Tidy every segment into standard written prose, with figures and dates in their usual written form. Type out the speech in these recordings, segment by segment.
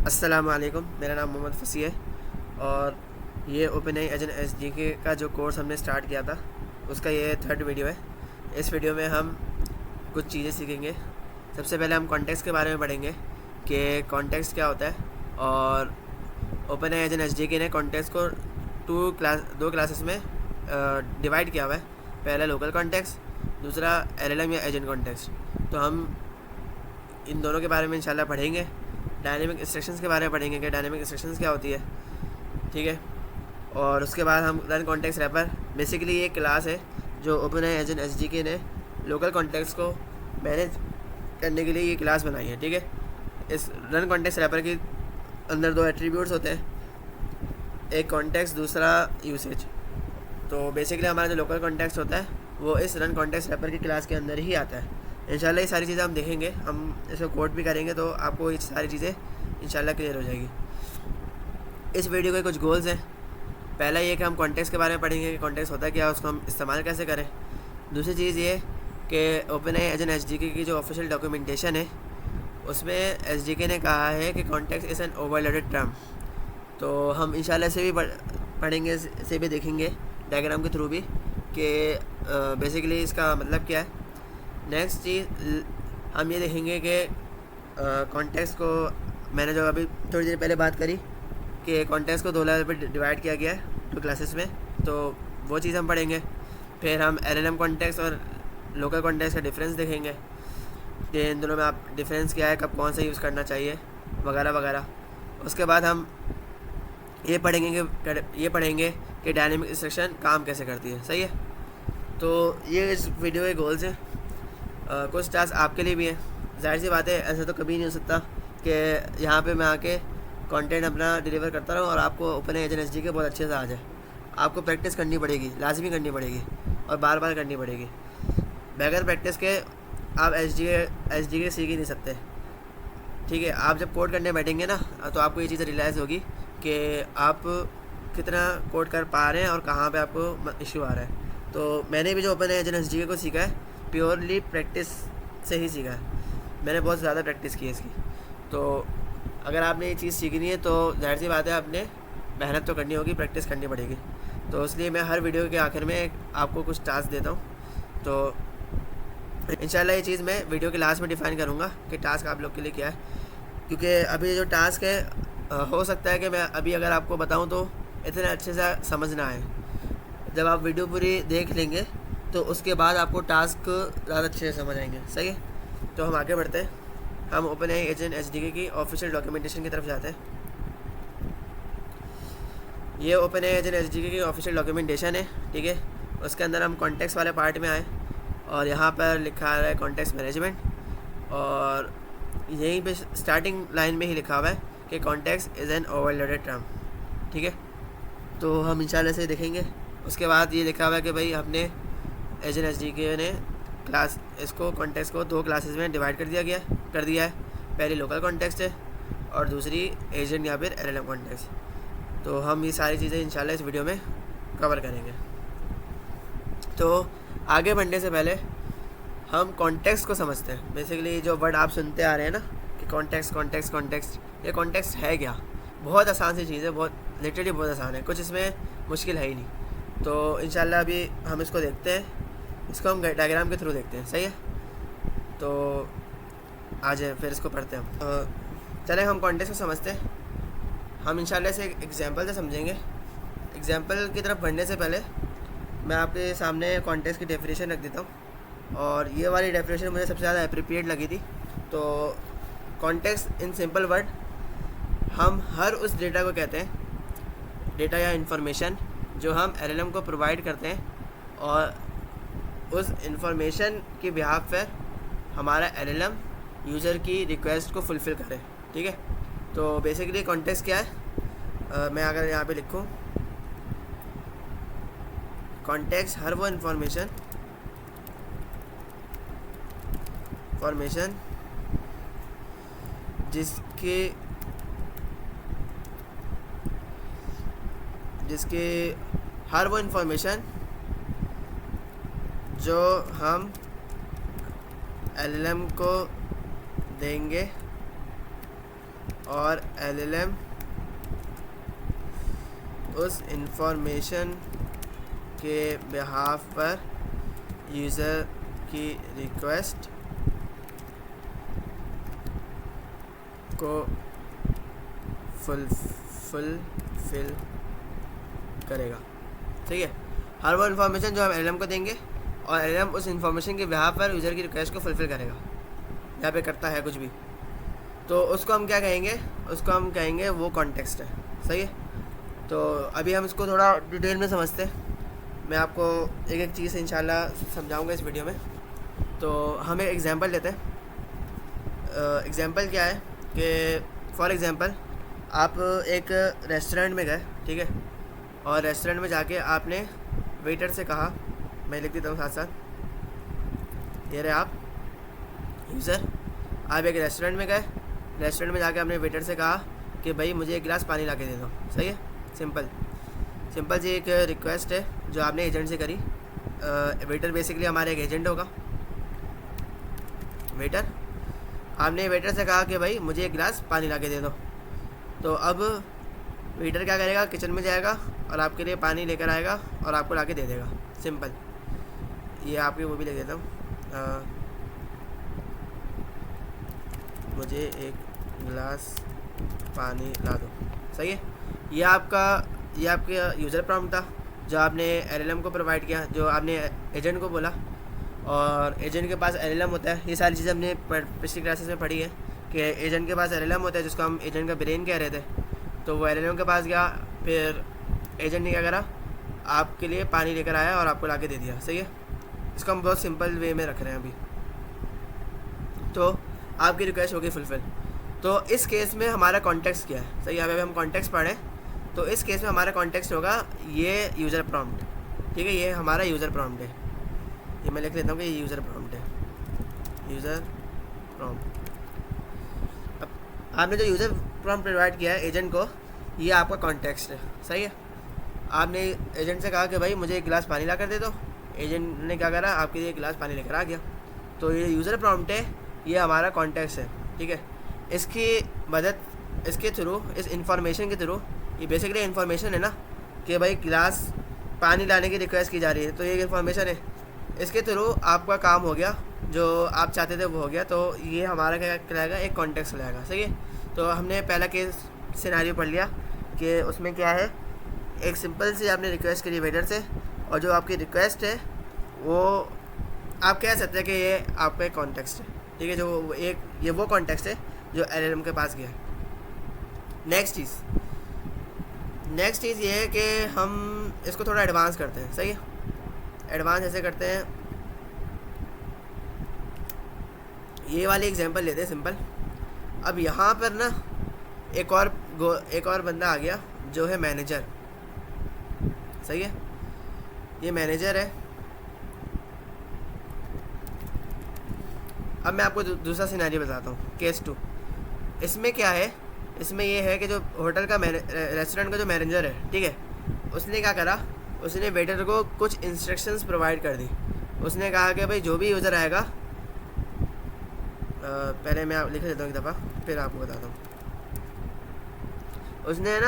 अस्सलाम वालेकुम, मेरा नाम मोहम्मद फ़सी है और ये ओपनएआई एजेंट एसडीके का जो कोर्स हमने स्टार्ट किया था उसका ये थर्ड वीडियो है। इस वीडियो में हम कुछ चीज़ें सीखेंगे। सबसे पहले हम कॉन्टेक्स्ट के बारे में पढ़ेंगे कि कॉन्टेक्स्ट क्या होता है, और ओपनएआई एजेंट एसडीके ने कॉन्टेक्स्ट को दो क्लासेस में डिवाइड किया हुआ है। पहला लोकल कॉन्टेक्स्ट, दूसरा एलएलएम या एजेंट कॉन्टेक्स्ट। तो हम इन दोनों के बारे में इंशाल्लाह पढ़ेंगे। डायनेमिक इंस्ट्रक्शंस के बारे में पढ़ेंगे कि डायनेमिक इंस्ट्रक्शंस क्या होती है, ठीक है। और उसके बाद हम रन कॉन्टेक्स्ट रैपर, बेसिकली ये क्लास है जो ओपनएआई एजेंट एसडीके ने लोकल कॉन्टेक्स्ट को मैनेज करने के लिए ये क्लास बनाई है, ठीक है। इस रन कॉन्टेक्स्ट रैपर के अंदर दो एट्रीब्यूट्स होते हैं, एक कॉन्टेक्स्ट, दूसरा यूसेज। तो बेसिकली हमारा जो लोकल कॉन्टेक्स्ट होता है वो इस रन कॉन्टेक्स्ट रैपर की क्लास के अंदर ही आता है। इंशाल्लाह ये सारी चीज़ें हम देखेंगे, हम इसको कोड भी करेंगे तो आपको ये सारी चीज़ें इंशाल्लाह क्लियर हो जाएगी। इस वीडियो के कुछ गोल्स हैं। पहला ये कि हम कॉन्टेक्स्ट के बारे में पढ़ेंगे कि कॉन्टेक्स्ट होता है क्या, उसको हम इस्तेमाल कैसे करें। दूसरी चीज़ ये कि ओपनएआई एजेंट एसडीके की जो ऑफिशियल डॉक्यूमेंटेशन है उसमें एसडीके ने कहा है कि context is an overloaded term. तो हम इंशाल्लाह से भी पढ़ेंगे, से भी देखेंगे डायग्राम के थ्रू भी कि बेसिकली इसका मतलब क्या है। नेक्स्ट चीज़ हम ये देखेंगे कि कॉन्टेक्स्ट को मैंने जो अभी थोड़ी देर पहले बात करी कि कॉन्टेक्स्ट को दो लेवल पे डिवाइड किया गया है टू क्लासेस में, तो वो चीज़ हम पढ़ेंगे। फिर हम एलएलएम कॉन्टेक्स्ट और लोकल कॉन्टेक्स्ट का डिफरेंस देखेंगे कि इन दोनों में आप डिफरेंस क्या है, कब कौन सा यूज़ करना चाहिए, वगैरह वगैरह। उसके बाद हम ये पढ़ेंगे कि डायनेमिक इंस्ट्रक्शन काम कैसे करती है, सही है। तो ये इस वीडियो के गोल्स हैं। कुछ टास्क आपके लिए भी हैं। जाहिर सी बात है, ऐसा तो कभी नहीं हो सकता कि यहाँ पे मैं आके कंटेंट अपना डिलीवर करता रहूँ और आपको ओपनएआई एजेंट एसडीके बहुत अच्छे से आ जाए। आपको प्रैक्टिस करनी पड़ेगी, लाजमी करनी पड़ेगी और बार बार करनी पड़ेगी। बगैर प्रैक्टिस के आप एसडीके सीख ही नहीं सकते, ठीक है। आप जब कोड करने बैठेंगे ना तो आपको ये चीज़ें रियलाइज़ होगी कि आप कितना कोड कर पा रहे हैं और कहाँ पे आपको इशू आ रहा है। तो मैंने भी जो ओपनएआई एजेंट एसडीके को सीखा है प्योरली प्रैक्टिस से ही सीखा है। मैंने बहुत ज़्यादा प्रैक्टिस की है इसकी। तो अगर आपने ये चीज़ सीखनी है तो जाहिर सी बात है आपने मेहनत तो करनी होगी, प्रैक्टिस करनी पड़ेगी। तो इसलिए मैं हर वीडियो के आखिर में आपको कुछ टास्क देता हूँ। तो इंशाल्लाह ये चीज़ मैं वीडियो के लास्ट में डिफ़ाइन करूँगा कि टास्क आप लोग के लिए क्या है, क्योंकि अभी जो टास्क है हो सकता है कि मैं अभी अगर आपको बताऊँ तो इतने अच्छे से समझ ना आए। जब आप वीडियो पूरी देख लेंगे तो उसके बाद आपको टास्क ज़्यादा अच्छे से समझ आएंगे, सही है। तो हम आगे बढ़ते हैं। हम ओपनएआई एजेंट एसडीके की ऑफिशियल डॉक्यूमेंटेशन की तरफ जाते हैं। ये ओपनएआई एजेंट एसडीके की ऑफिशियल डॉक्यूमेंटेशन है, ठीक है। उसके अंदर हम कॉन्टेक्स्ट वाले पार्ट में आए और यहाँ पर लिखा है कॉन्टेक्स्ट मैनेजमेंट, और यहीं पे स्टार्टिंग लाइन में ही लिखा हुआ है कि context is an overloaded term, ठीक है। तो हम इंशाल्लाह से देखेंगे। उसके बाद ये लिखा हुआ है कि भाई हमने एजेंट एसडीके ने क्लास इसको कॉन्टेक्स्ट को दो क्लासेस में डिवाइड कर दिया है। पहली लोकल कॉन्टेक्स्ट है और दूसरी एजेंट या फिर एलएलएम कॉन्टेक्स्ट। तो हम ये सारी चीज़ें इंशाल्लाह इस वीडियो में कवर करेंगे। तो आगे बढ़ने से पहले हम कॉन्टेक्स्ट को समझते हैं। बेसिकली जो वर्ड आप सुनते आ रहे हैं ना कि कॉन्टेक्स्ट, ये कॉन्टेक्स्ट है क्या। बहुत आसान सी चीज़ है, बहुत लिटरली बहुत आसान है, कुछ इसमें मुश्किल है ही नहीं। तो इंशाल्लाह अभी हम इसको देखते हैं, इसको हम डायग्राम के थ्रू देखते हैं, सही है। तो आ जाए फिर इसको पढ़ते हैं। चलें हम कॉन्टेक्स्ट को समझते हैं। हम इंशाल्लाह से एक एग्जांपल से समझेंगे। एग्जांपल की तरफ बढ़ने से पहले मैं आपके सामने कॉन्टेक्स्ट की डेफिनेशन रख देता हूँ, और ये वाली डेफिनेशन मुझे सबसे ज़्यादा एप्रोप्रिएट लगी थी। तो कॉन्टेक्स्ट इन सिंपल वर्ड, हम हर उस डेटा को कहते हैं, डेटा या इन्फॉर्मेशन जो हम एलएलएम को प्रोवाइड करते हैं और उस इंफॉर्मेशन के बिहाफ पर हमारा एलएलएम यूज़र की रिक्वेस्ट को फुलफ़िल करे, ठीक है। तो बेसिकली कॉन्टेक्स्ट क्या है, मैं अगर यहाँ पे लिखूँ कॉन्टेक्स्ट, हर वो इंफॉर्मेशन जिसके हर वो इंफॉर्मेशन जो हम एलएलएम को देंगे और LLM उस इंफॉर्मेशन के बिहाफ पर यूज़र की रिक्वेस्ट को फुलफिल करेगा। ठीक है, हर वो इन्फॉर्मेशन जो हम LLM को देंगे और LLM उस इन्फॉर्मेशन के बिहाफ पर यूज़र की रिक्वेस्ट को फुलफ़िल करेगा, यहाँ पे करता है कुछ भी, तो उसको हम क्या कहेंगे, उसको हम कहेंगे वो कॉन्टेक्स्ट है। सही है, तो अभी हम इसको थोड़ा डिटेल में समझते हैं। मैं आपको एक एक चीज़ इंशाल्लाह समझाऊंगा इस वीडियो में। तो हम एक एग्ज़ाम्पल लेते हैं। एग्ज़ाम्पल क्या है कि फॉर एग्ज़ाम्पल आप एक रेस्टोरेंट में गए, ठीक है, और रेस्टोरेंट में जाके आपने वेटर से कहा, मैं लिख देता हूँ साथ साथ, ये रहे आप यूज़र, आप एक रेस्टोरेंट में गए, रेस्टोरेंट में जाके आपने वेटर से कहा कि भाई मुझे एक गिलास पानी ला के दे दो। सही है, सिंपल जी एक रिक्वेस्ट है जो आपने एजेंट से करी। वेटर बेसिकली हमारा एक एजेंट होगा। वेटर, आपने वेटर से कहा कि भाई मुझे एक गिलास पानी ला के दे दो, तो अब वेटर क्या करेगा, किचन में जाएगा और आपके लिए पानी लेकर आएगा और आपको ला के दे देगा। सिंपल, ये आपकी वो भी लिख देता हूँ, मुझे एक गिलास पानी ला दो। सही है, ये आपका यूज़र प्रॉम्प्ट था जो आपने LLM को प्रोवाइड किया, जो आपने एजेंट को बोला, और एजेंट के पास LLM होता है। ये सारी चीज़ें हमने पिछली क्लासेस में पढ़ी है कि एजेंट के पास LLM होता है, जिसको हम एजेंट का ब्रेन कह रहे थे। तो वो LLM के पास गया, फिर एजेंट ने क्या करा, आपके लिए पानी लेकर आया और आपको ला के दे दिया। सही है, इसको हम बहुत सिंपल वे में रख रहे हैं अभी। तो आपकी रिक्वेस्ट होगी फुलफिल। तो इस केस में हमारा कॉन्टेक्स्ट क्या है, सही है, अभी हम कॉन्टेक्स्ट पढ़ें तो इस केस में हमारा कॉन्टेक्स्ट होगा ये यूज़र प्रॉम्प्ट। ठीक है, ये हमारा यूज़र प्रॉम्प्ट है, ये मैं लिख लेता हूँ कि ये यूज़र प्रॉम्प्ट है, यूज़र प्रॉम्प्ट। अब आपने जो यूज़र प्रॉम्प्ट प्रोवाइड किया है एजेंट को, ये आपका कॉन्टेक्स्ट है। सही है, आपने एजेंट से कहा कि भाई मुझे एक गिलास पानी ला कर दे दो, एजेंट ने क्या करा, आपके लिए एक गिलास पानी लेकर आ गया। तो ये यूज़र प्रॉम्प्ट है, ये हमारा कॉन्टेक्स्ट है। ठीक है, इसकी मदद, इसके थ्रू, इस इंफॉर्मेशन के थ्रू, ये बेसिकली इन्फॉर्मेशन है ना कि भाई गिलास पानी लाने की रिक्वेस्ट की जा रही है, तो ये इन्फॉर्मेशन है, इसके थ्रू आपका काम हो गया, जो आप चाहते थे वो हो गया। तो ये हमारा क्या कहलाएगा, एक कॉन्टेक्स्ट लाएगा। सही है, तो हमने पहला केस सिनेरियो पढ़ लिया कि उसमें क्या है, एक सिंपल सी आपने रिक्वेस्ट करी वेटर से, और जो आपकी रिक्वेस्ट है वो आप कह सकते हैं कि ये आपका एक कॉन्टेक्स्ट है। ठीक है, जो ये वो कॉन्टेक्स्ट है जो LLM के पास गया। नेक्स्ट चीज़ ये है कि हम इसको थोड़ा एडवांस करते हैं। सही है, एडवांस ऐसे करते हैं, ये वाली एग्जांपल लेते हैं सिंपल। अब यहाँ पर ना एक और बंदा आ गया जो है मैनेजर। सही है, ये मैनेजर है। अब मैं आपको दूसरा सिनेरियो बताता हूँ, केस 2। इसमें क्या है, इसमें ये है कि जो होटल का रेस्टोरेंट का जो मैनेजर है, ठीक है, उसने क्या करा, उसने वेटर को कुछ इंस्ट्रक्शंस प्रोवाइड कर दी। उसने कहा कि भाई जो भी यूज़र आएगा, पहले मैं लिख देता हूँ एक दफ़ा फिर आपको बताता हूँ। उसने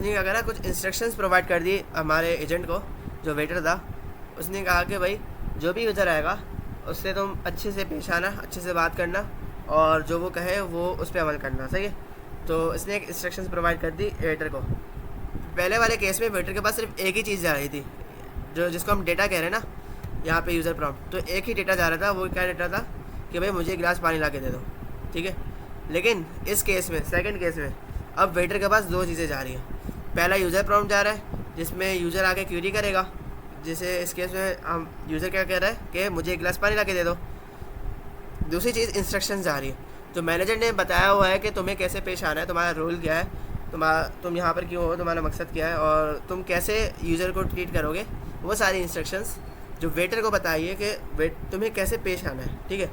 क्या करा, कुछ इंस्ट्रक्शंस प्रोवाइड कर दी हमारे एजेंट को, जो वेटर था। उसने कहा कि भाई जो भी यूज़र आएगा उससे तुम अच्छे से पेश आना, अच्छे से बात करना, और जो वो कहे वो उस पर अमल करना। सही है, तो इसने एक इंस्ट्रक्शंस प्रोवाइड कर दी वेटर को। पहले वाले केस में वेटर के पास सिर्फ एक ही चीज़ जा रही थी, जिसको हम डेटा कह रहे हैं ना यहाँ पे, यूज़र प्रॉम्प्ट। तो एक ही डेटा जा रहा था, वो क्या डेटा था कि भाई मुझे एक गिलास पानी ला के दे दो। ठीक है, लेकिन इस केस में, सेकंड केस में, अब वेटर के पास दो चीज़ें जा रही हैं। पहला यूज़र प्रॉम्प्ट जा रहा है जिसमें यूज़र आके क्वेरी करेगा, जैसे इस केस में हम यूज़र क्या कह रहा है कि मुझे एक गिलास पानी ला के दे दो। दूसरी चीज़ इंस्ट्रक्शन जा रही है, तो मैनेजर ने बताया हुआ है कि तुम्हें कैसे पेश आना है, तुम्हारा रोल क्या है, तुम यहाँ पर क्यों हो, तुम्हारा मकसद क्या है, और तुम कैसे यूज़र को ट्रीट करोगे। वो सारी इंस्ट्रक्शंस जो वेटर को बताइए कि तुम्हें कैसे पेश आना है। ठीक है,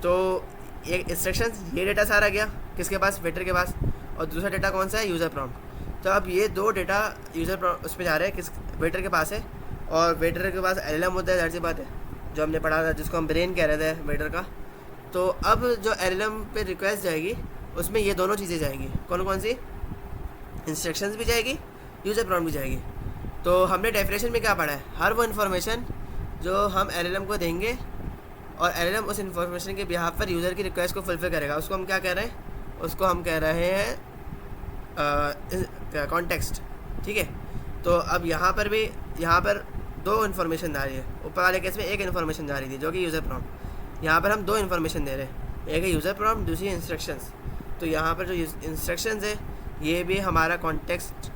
तो एक इंस्ट्रक्शंस, ये डेटा सारा गया किसके पास, वेटर के पास, और दूसरा डेटा कौन सा है, यूज़र प्रॉम्प्ट। तो अब ये दो डेटा यूज़र उस पर जा रहे हैं, किस वेटर के पास है, और वेटर के पास LLM होता है, जाहिर सी बात है, जो हमने पढ़ा था, जिसको हम ब्रेन कह रहे थे वेटर का। तो अब जो LLM पे रिक्वेस्ट जाएगी उसमें ये दोनों चीज़ें जाएंगी। कौन कौन सी? इंस्ट्रक्शंस भी जाएगी, यूज़र प्रॉम्प्ट भी जाएगी। तो हमने डेफिनेशन में क्या पढ़ा है? हर वो इन्फॉर्मेशन जो हम एलएलएम को देंगे और एलएलएम उस इन्फॉर्मेशन के बिहाफ पर यूज़र की रिक्वेस्ट को फुलफिल करेगा, उसको हम क्या कह रहे हैं? उसको हम कह रहे हैं कॉन्टेक्स्ट। ठीक है। तो अब यहाँ पर दो इन्फॉर्मेशन जा रही है। ऊपर वाले केस में एक इन्फॉर्मेशन जा रही थी जो कि यूज़र प्रॉम्प्ट। यहाँ पर हम दो इन्फॉर्मेशन दे रहे हैं, एक है यूज़र प्रॉम्प्ट, दूसरी इंस्ट्रक्शंस। तो यहाँ पर जो इंस्ट्रक्शंस है ये भी हमारा कॉन्टेक्स्ट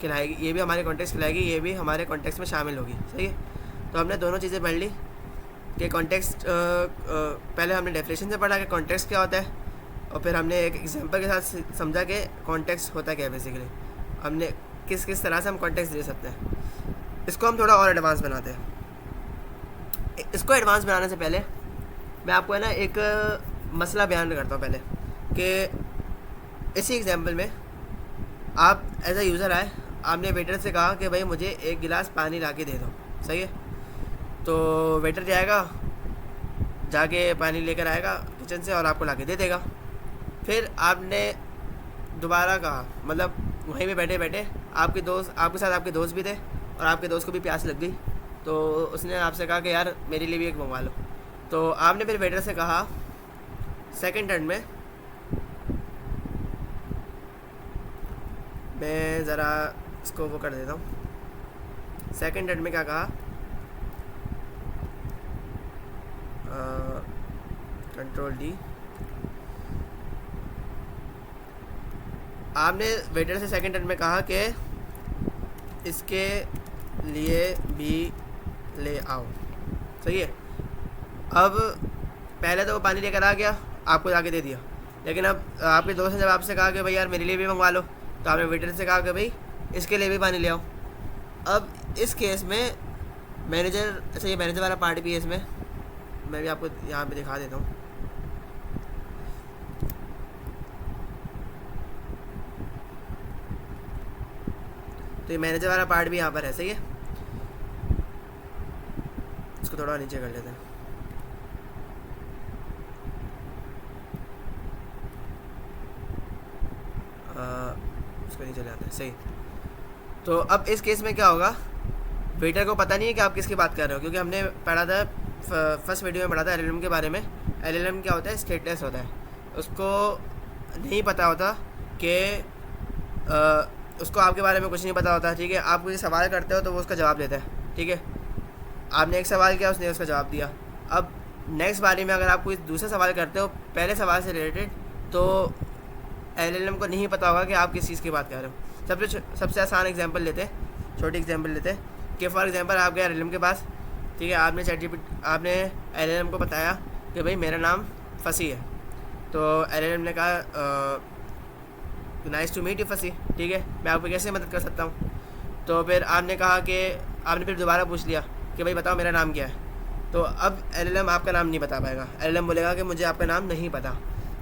खिलाएगी, ये भी हमारे कॉन्टेक्स्ट खिलाएगी, ये भी हमारे कॉन्टेक्स्ट में शामिल होगी। सही है। तो हमने दोनों चीज़ें पढ़ ली कि कॉन्टेक्स्ट, पहले हमने डेफिनेशन से पढ़ा कि कॉन्टेक्स्ट क्या होता है, और फिर हमने एक एग्जांपल के साथ समझा कि कॉन्टेक्स्ट होता क्या है। बेसिकली हमने किस किस तरह से हम कॉन्टेक्स्ट दे सकते हैं। इसको हम थोड़ा और एडवांस बनाते हैं। इसको एडवांस बनाने से पहले मैं आपको है ना एक मसला बयान करता हूँ पहले, कि इसी एग्जांपल में आप एज अ यूज़र आए, आपने वेटर से कहा कि भाई मुझे एक गिलास पानी ला के दे दो। सही है। तो वेटर जाएगा, जाके पानी लेकर आएगा किचन से और आपको ला के दे देगा। फिर आपने दोबारा कहा, मतलब वहीं पे बैठे बैठे आपके साथ आपके दोस्त भी थे और आपके दोस्त को भी प्यास लग गई, तो उसने आपसे कहा कि यार मेरे लिए भी एक मंगवा लो। तो आपने फिर वेटर से कहा सेकंड टर्न में, मैं ज़रा इसको वो कर देता हूँ। सेकंड टर्न में क्या कहा? Control D. आपने वेटर से सेकंड टर्न में कहा कि इसके लिए भी ले आओ। सही है। अब पहले तो वो पानी लेकर आ गया, आपको जाके दे दिया, लेकिन अब आपके दोस्त ने जब आपसे कहा कि भाई यार मेरे लिए भी मंगवा लो, तो आपने वेटर से कहा कि भाई इसके लिए भी पानी ले आओ। अब इस केस में मैनेजर, अच्छा ये मैनेजर वाला पार्ट भी है इसमें, मैं भी आपको यहाँ पे दिखा देता हूँ। तो ये मैनेजर वाला पार्ट भी यहाँ पर है। सही है। इसको थोड़ा नीचे कर लेते हैं। इसको नीचे ले आते हैं। सही। तो अब इस केस में क्या होगा? वेटर को पता नहीं है कि आप किसकी बात कर रहे हो, क्योंकि हमने पढ़ा था फर्स्ट वीडियो में पढ़ा था एलएलएम के बारे में। एलएलएम क्या होता है? स्टेटलेस होता है। उसको नहीं पता होता कि उसको आपके बारे में कुछ नहीं पता होता। ठीक है। आप कोई सवाल करते हो तो वो उसका जवाब देता है। ठीक है। आपने एक सवाल किया, उसने उसका जवाब दिया। अब नेक्स्ट बारी में अगर आप कोई दूसरा सवाल करते हो पहले सवाल से रिलेटेड, तो एलएलएम को नहीं पता होगा कि आप किस चीज़ की बात कर रहे हो। सबसे आसान एग्जांपल लेते हैं, छोटी एग्जांपल लेते हैं कि फॉर एग्जांपल आप गए एलएलएम के पास। ठीक है। आपने एलएलएम को बताया कि भाई मेरा नाम फसी है। तो एलएलएम ने कहा नाइस टू मीट यू फसी। ठीक है, मैं आपको कैसे मदद कर सकता हूँ? तो फिर आपने कहा कि आपने फिर दोबारा पूछ लिया कि भाई बताओ मेरा नाम क्या है। तो अब एलएलएम आपका नाम नहीं बता पाएगा। एलएलएम बोलेगा कि मुझे आपका नाम नहीं पता,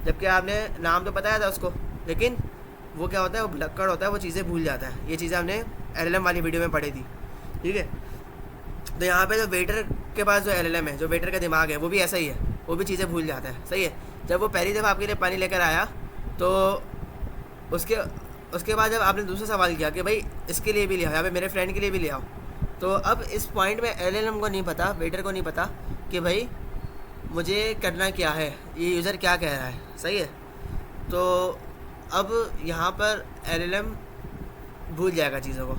जबकि आपने नाम तो बताया था उसको, लेकिन वो क्या होता है, वो भुलक्कड़ होता है, वो चीज़ें भूल जाता है। ये चीज़ें हमने एलएलएम वाली वीडियो में पढ़ी थी। ठीक है। तो यहाँ पे जो वेटर के पास जो एलएलएम है, जो वेटर का दिमाग है, वो भी ऐसा ही है, वो भी चीज़ें भूल जाता है। सही है। जब वो पहली दफ़ा आपके लिए पानी लेकर आया, तो उसके बाद जब आपने दूसरा सवाल किया कि भाई इसके लिए भी ले आओ, या फिर मेरे फ्रेंड के लिए भी ले आओ, तो अब इस पॉइंट में एलएलएम को नहीं पता, वेटर को नहीं पता कि भाई मुझे करना क्या है, ये यूज़र क्या कह रहा है। सही है। तो अब यहाँ पर एलएलएम भूल जाएगा चीज़ों को,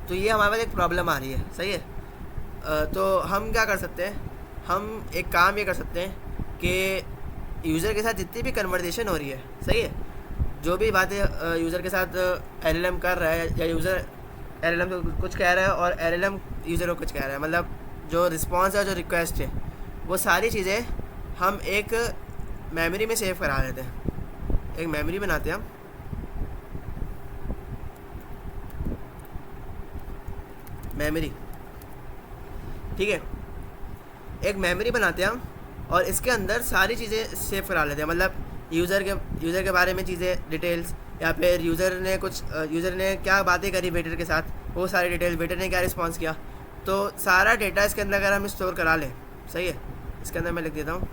तो ये हमारे पास एक प्रॉब्लम आ रही है। सही है। तो हम क्या कर सकते हैं? हम एक काम ये कर सकते हैं कि यूज़र के साथ जितनी भी कन्वर्सेशन हो रही है, सही है, जो भी बातें यूज़र के साथ एलएलएम कर रहा है, या यूज़र एलएलएम को कुछ कह रहा है और एलएलएम यूज़र को कुछ कह रहा है, मतलब जो रिस्पॉन्स है, जो रिक्वेस्ट है, वो सारी चीज़ें हम एक मेमोरी में सेव करा लेते हैं। एक मेमोरी बनाते हैं हम, मेमोरी। ठीक है। एक मेमोरी बनाते हैं हम और इसके अंदर सारी चीज़ें सेव करा लेते हैं, मतलब यूज़र के बारे में चीज़ें, डिटेल्स, या फिर यूज़र ने क्या बातें करी वेटर के साथ, वो सारी डिटेल्स, वेटर ने क्या रिस्पॉन्स किया, तो सारा डेटा इसके अंदर अगर हम स्टोर करा लें। सही है। इसके अंदर मैं लिख देता हूँ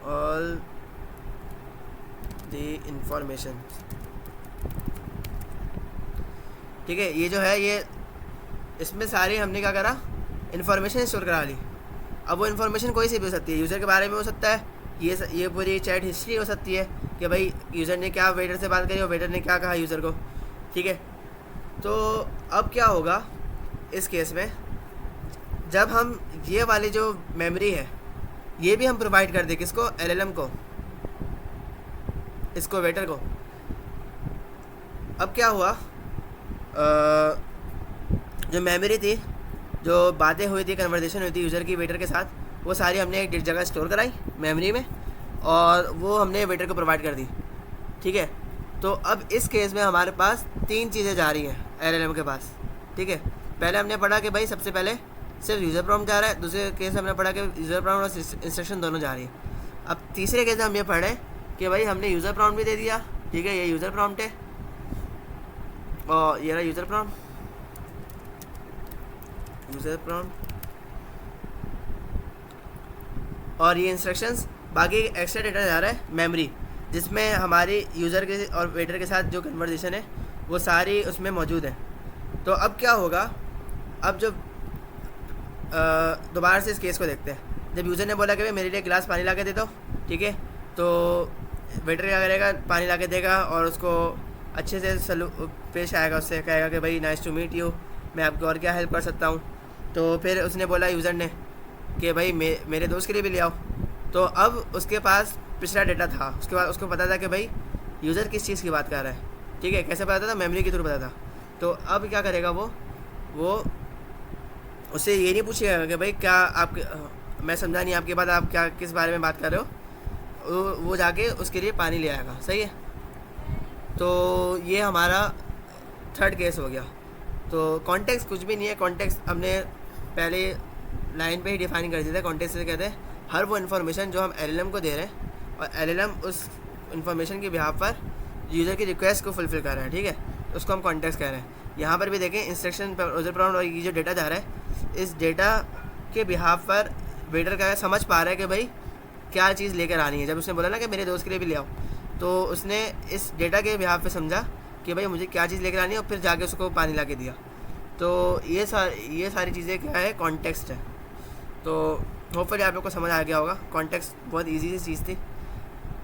ऑल द इंफॉर्मेशन। ठीक है, ये जो है ये इसमें सारी हमने क्या करा, इन्फॉर्मेशन स्टोर करा ली। अब वो इन्फॉर्मेशन कोई सी भी हो सकती है, यूज़र के बारे में हो सकता है, ये पूरी चैट हिस्ट्री हो सकती है कि भाई यूज़र ने क्या वेटर से बात करी और वेटर ने क्या कहा यूज़र को। ठीक है, तो अब क्या होगा इस केस में, जब हम ये वाली जो मेमोरी है ये भी हम प्रोवाइड कर दें किसको, एलएलएम को, इसको वेटर को। अब क्या हुआ, जो मेमोरी थी, जो बातें हुई थी, कन्वर्सेशन हुई थी यूज़र की वेटर के साथ, वो सारी हमने एक जगह स्टोर कराई मेमोरी में और वो हमने वेटर को प्रोवाइड कर दी। ठीक है, तो अब इस केस में हमारे पास 3 चीज़ें जा रही हैं एलएलएम के पास। ठीक है, पहले हमने पढ़ा कि भाई सबसे पहले सिर्फ यूज़र प्रॉम्प्ट जा रहा है, दूसरे केस में हमने पढ़ा कि यूज़र प्रॉम्प्ट और इंस्ट्रक्शन दोनों जा रही है। अब तीसरे केस में हम ये पढ़ रहे हैं कि भाई हमने यूज़र प्रॉम्प्ट भी दे दिया। ठीक है, ये यूज़र प्रॉम्प्ट है और ये रहा यूज़र प्रॉम्प्ट, और ये इंस्ट्रक्शंस, बाकी एक्स्ट्रा डेटा जा रहा है मेमोरी, जिसमें हमारी यूज़र के और वेटर के साथ जो कन्वर्सेशन है वो सारी उसमें मौजूद है। तो अब क्या होगा, अब जब दोबारा से इस केस को देखते हैं, जब यूज़र ने बोला कि भाई मेरे लिए गिलास पानी ला के दे दो। ठीक है, तो वेटर क्या करेगा, पानी ला के देगा और उसको अच्छे से पेश आएगा, उससे कहेगा कि भाई नाइस टू मीट यू, मैं आपको और क्या हेल्प कर सकता हूँ। तो फिर उसने बोला यूज़र ने कि भाई मेरे दोस्त के लिए भी ले आओ। तो अब उसके पास पिछला डेटा था, उसके बाद उसको पता था कि भाई यूज़र किस चीज़ की बात कर रहा है। ठीक है, कैसे पता था, मेमोरी के थ्रू पता था। तो अब क्या करेगा वो उससे ये नहीं पूछेगा कि भाई क्या आप, मैं समझा नहीं आपकी बात, आप क्या किस बारे में बात कर रहे हो। वो जाके उसके लिए पानी ले आएगा। सही है, तो ये हमारा थर्ड केस हो गया। तो कॉन्टेक्स्ट कुछ भी नहीं है, कॉन्टेक्स्ट हमने पहले लाइन पे ही डिफाइन कर दिया था। कॉन्टेक्स्ट से कहते हैं हर वो इन्फॉर्मेशन जो हम एलएलएम को दे रहे हैं और एलएलएम उस इन्फॉर्मेशन के बिहाफ पर यूज़र की रिक्वेस्ट को फुलफिल कर रहे हैं। ठीक है, उसको हम कॉन्टेक्स्ट कह रहे हैं। यहाँ पर भी देखें इंस्ट्रक्शन यूज़र प्रॉम्प्ट और ये जो डेटा जा रहा है, इस डेटा के बिहाफ पर वेटर क्या समझ पा रहा है कि भाई क्या चीज़ लेकर आनी है। जब उसने बोला ना कि मेरे दोस्त के लिए भी ले आओ, तो उसने इस डेटा के बिहाफ पे समझा कि भाई मुझे क्या चीज़ लेकर आनी है और फिर जाके उसको पानी ला के दिया। तो ये सारी चीज़ें क्या है, कॉन्टेक्स्ट है। तो होपफुली आप लोग को समझ आ गया होगा। कॉन्टेक्स्ट बहुत इजी सी चीज़ थी,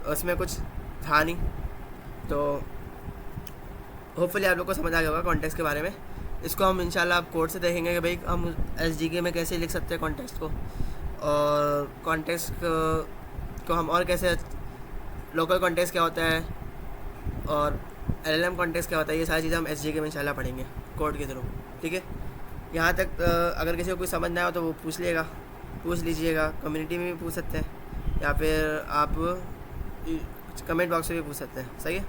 उसमें कुछ था नहीं। तो होपफुली आप लोग को समझ आ गया होगा कॉन्टेक्स्ट के बारे में। इसको हम इंशाल्लाह आप कोड से देखेंगे कि भाई हम एसडीके में कैसे लिख सकते हैं कॉन्टेक्स्ट को, और कॉन्टेक्स्ट को हम और कैसे, लोकल कॉन्टेक्स्ट क्या होता है और एलएलएम कॉन्टेक्स्ट क्या होता है, ये सारी चीज़ें हम एसडीके में इंशाल्लाह पढ़ेंगे कोड के थ्रू। ठीक है, यहाँ तक अगर किसी को कुछ समझ ना हो तो वो पूछ लीजिएगा, कम्युनिटी में भी पूछ सकते हैं या फिर आप कमेंट बॉक्स में भी पूछ सकते हैं। सही है,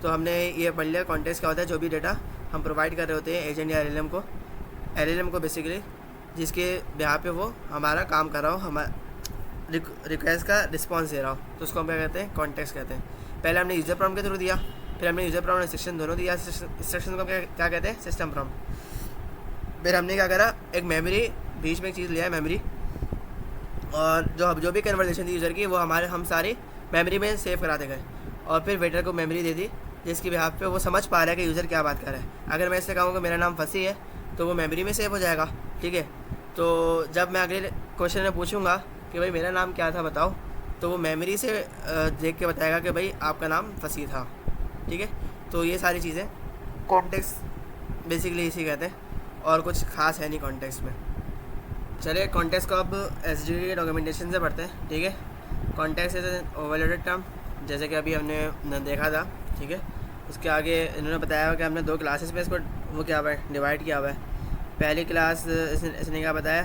तो हमने ये पढ़ लिया कॉन्टेक्स्ट क्या होता है। जो भी डेटा हम प्रोवाइड कर रहे होते हैं एजेंट या एलएलएम को बेसिकली, जिसके बिहाफ पे वो हमारा काम कर रहा हो, हमारा रिक्वेस्ट का रिस्पांस दे रहा हो, तो उसको हम क्या कहते हैं, कॉन्टेक्स्ट कहते हैं। पहले हमने यूज़र प्रॉम्प्ट के थ्रू दिया, फिर हमने यूज़र प्रॉम्प्ट और इंस्ट्रक्शन दोनों दिया। इंस्ट्रक्शन को क्या कहते हैं, सिस्टम प्रॉम्प्ट। फिर हमने क्या करा, एक मेमोरी, बीच में एक चीज़ लिया है मेमोरी, और जो भी कन्वर्सेशन थी यूज़र की वो हम सारी मेमोरी में सेव कराते गए, और फिर वेटर को मेमोरी दे दी जिसके बिहाफ पे वो समझ पा रहा है कि यूज़र क्या बात कर रहा है। अगर मैं इससे कहूँ कि मेरा नाम फसी है तो वो मेमोरी में सेव हो जाएगा। ठीक है, तो जब मैं अगले क्वेश्चन में पूछूंगा कि भाई मेरा नाम क्या था बताओ, तो वो मेमोरी से देख के बताएगा कि भाई आपका नाम फसी था। ठीक है, तो ये सारी चीज़ें कॉन्टेक्स्ट बेसिकली इसी कहते हैं, और कुछ खास है नहीं कॉन्टेक्स्ट में। चलिए कॉन्टेक्स्ट को अब एसडीके के डॉक्यूमेंटेशन से पढ़ते हैं। ठीक है, context is an overloaded term, जैसे कि अभी हमने देखा था। ठीक है, उसके आगे इन्होंने बताया कि हमने 2 क्लासेस में इसको वो क्या हुआ है, डिवाइड किया हुआ है। पहली क्लास इसने क्या बताया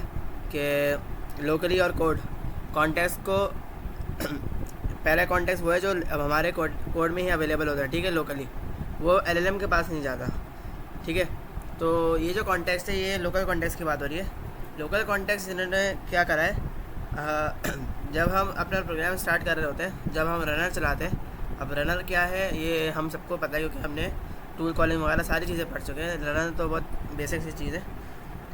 कि लोकली और कोड। कॉन्टेक्स्ट को पहला कॉन्टेक्स्ट वो है जो अब हमारे कोड में ही अवेलेबल होता है। ठीक है, लोकली, वो एलएलएम के पास नहीं जाता। ठीक है, तो ये जो कॉन्टेक्स्ट है ये लोकल कॉन्टेक्स्ट की बात हो रही है। लोकल कॉन्टेक्स्ट इन्होंने क्या करा है, जब हम अपना प्रोग्राम स्टार्ट कर रहे होते हैं, जब हम रनर चलाते हैं। अब रनर क्या है ये हम सबको पता है क्योंकि हमने टूल कॉलिंग वगैरह सारी चीज़ें पढ़ चुके हैं। रनर तो बहुत बेसिक सी चीज़ है।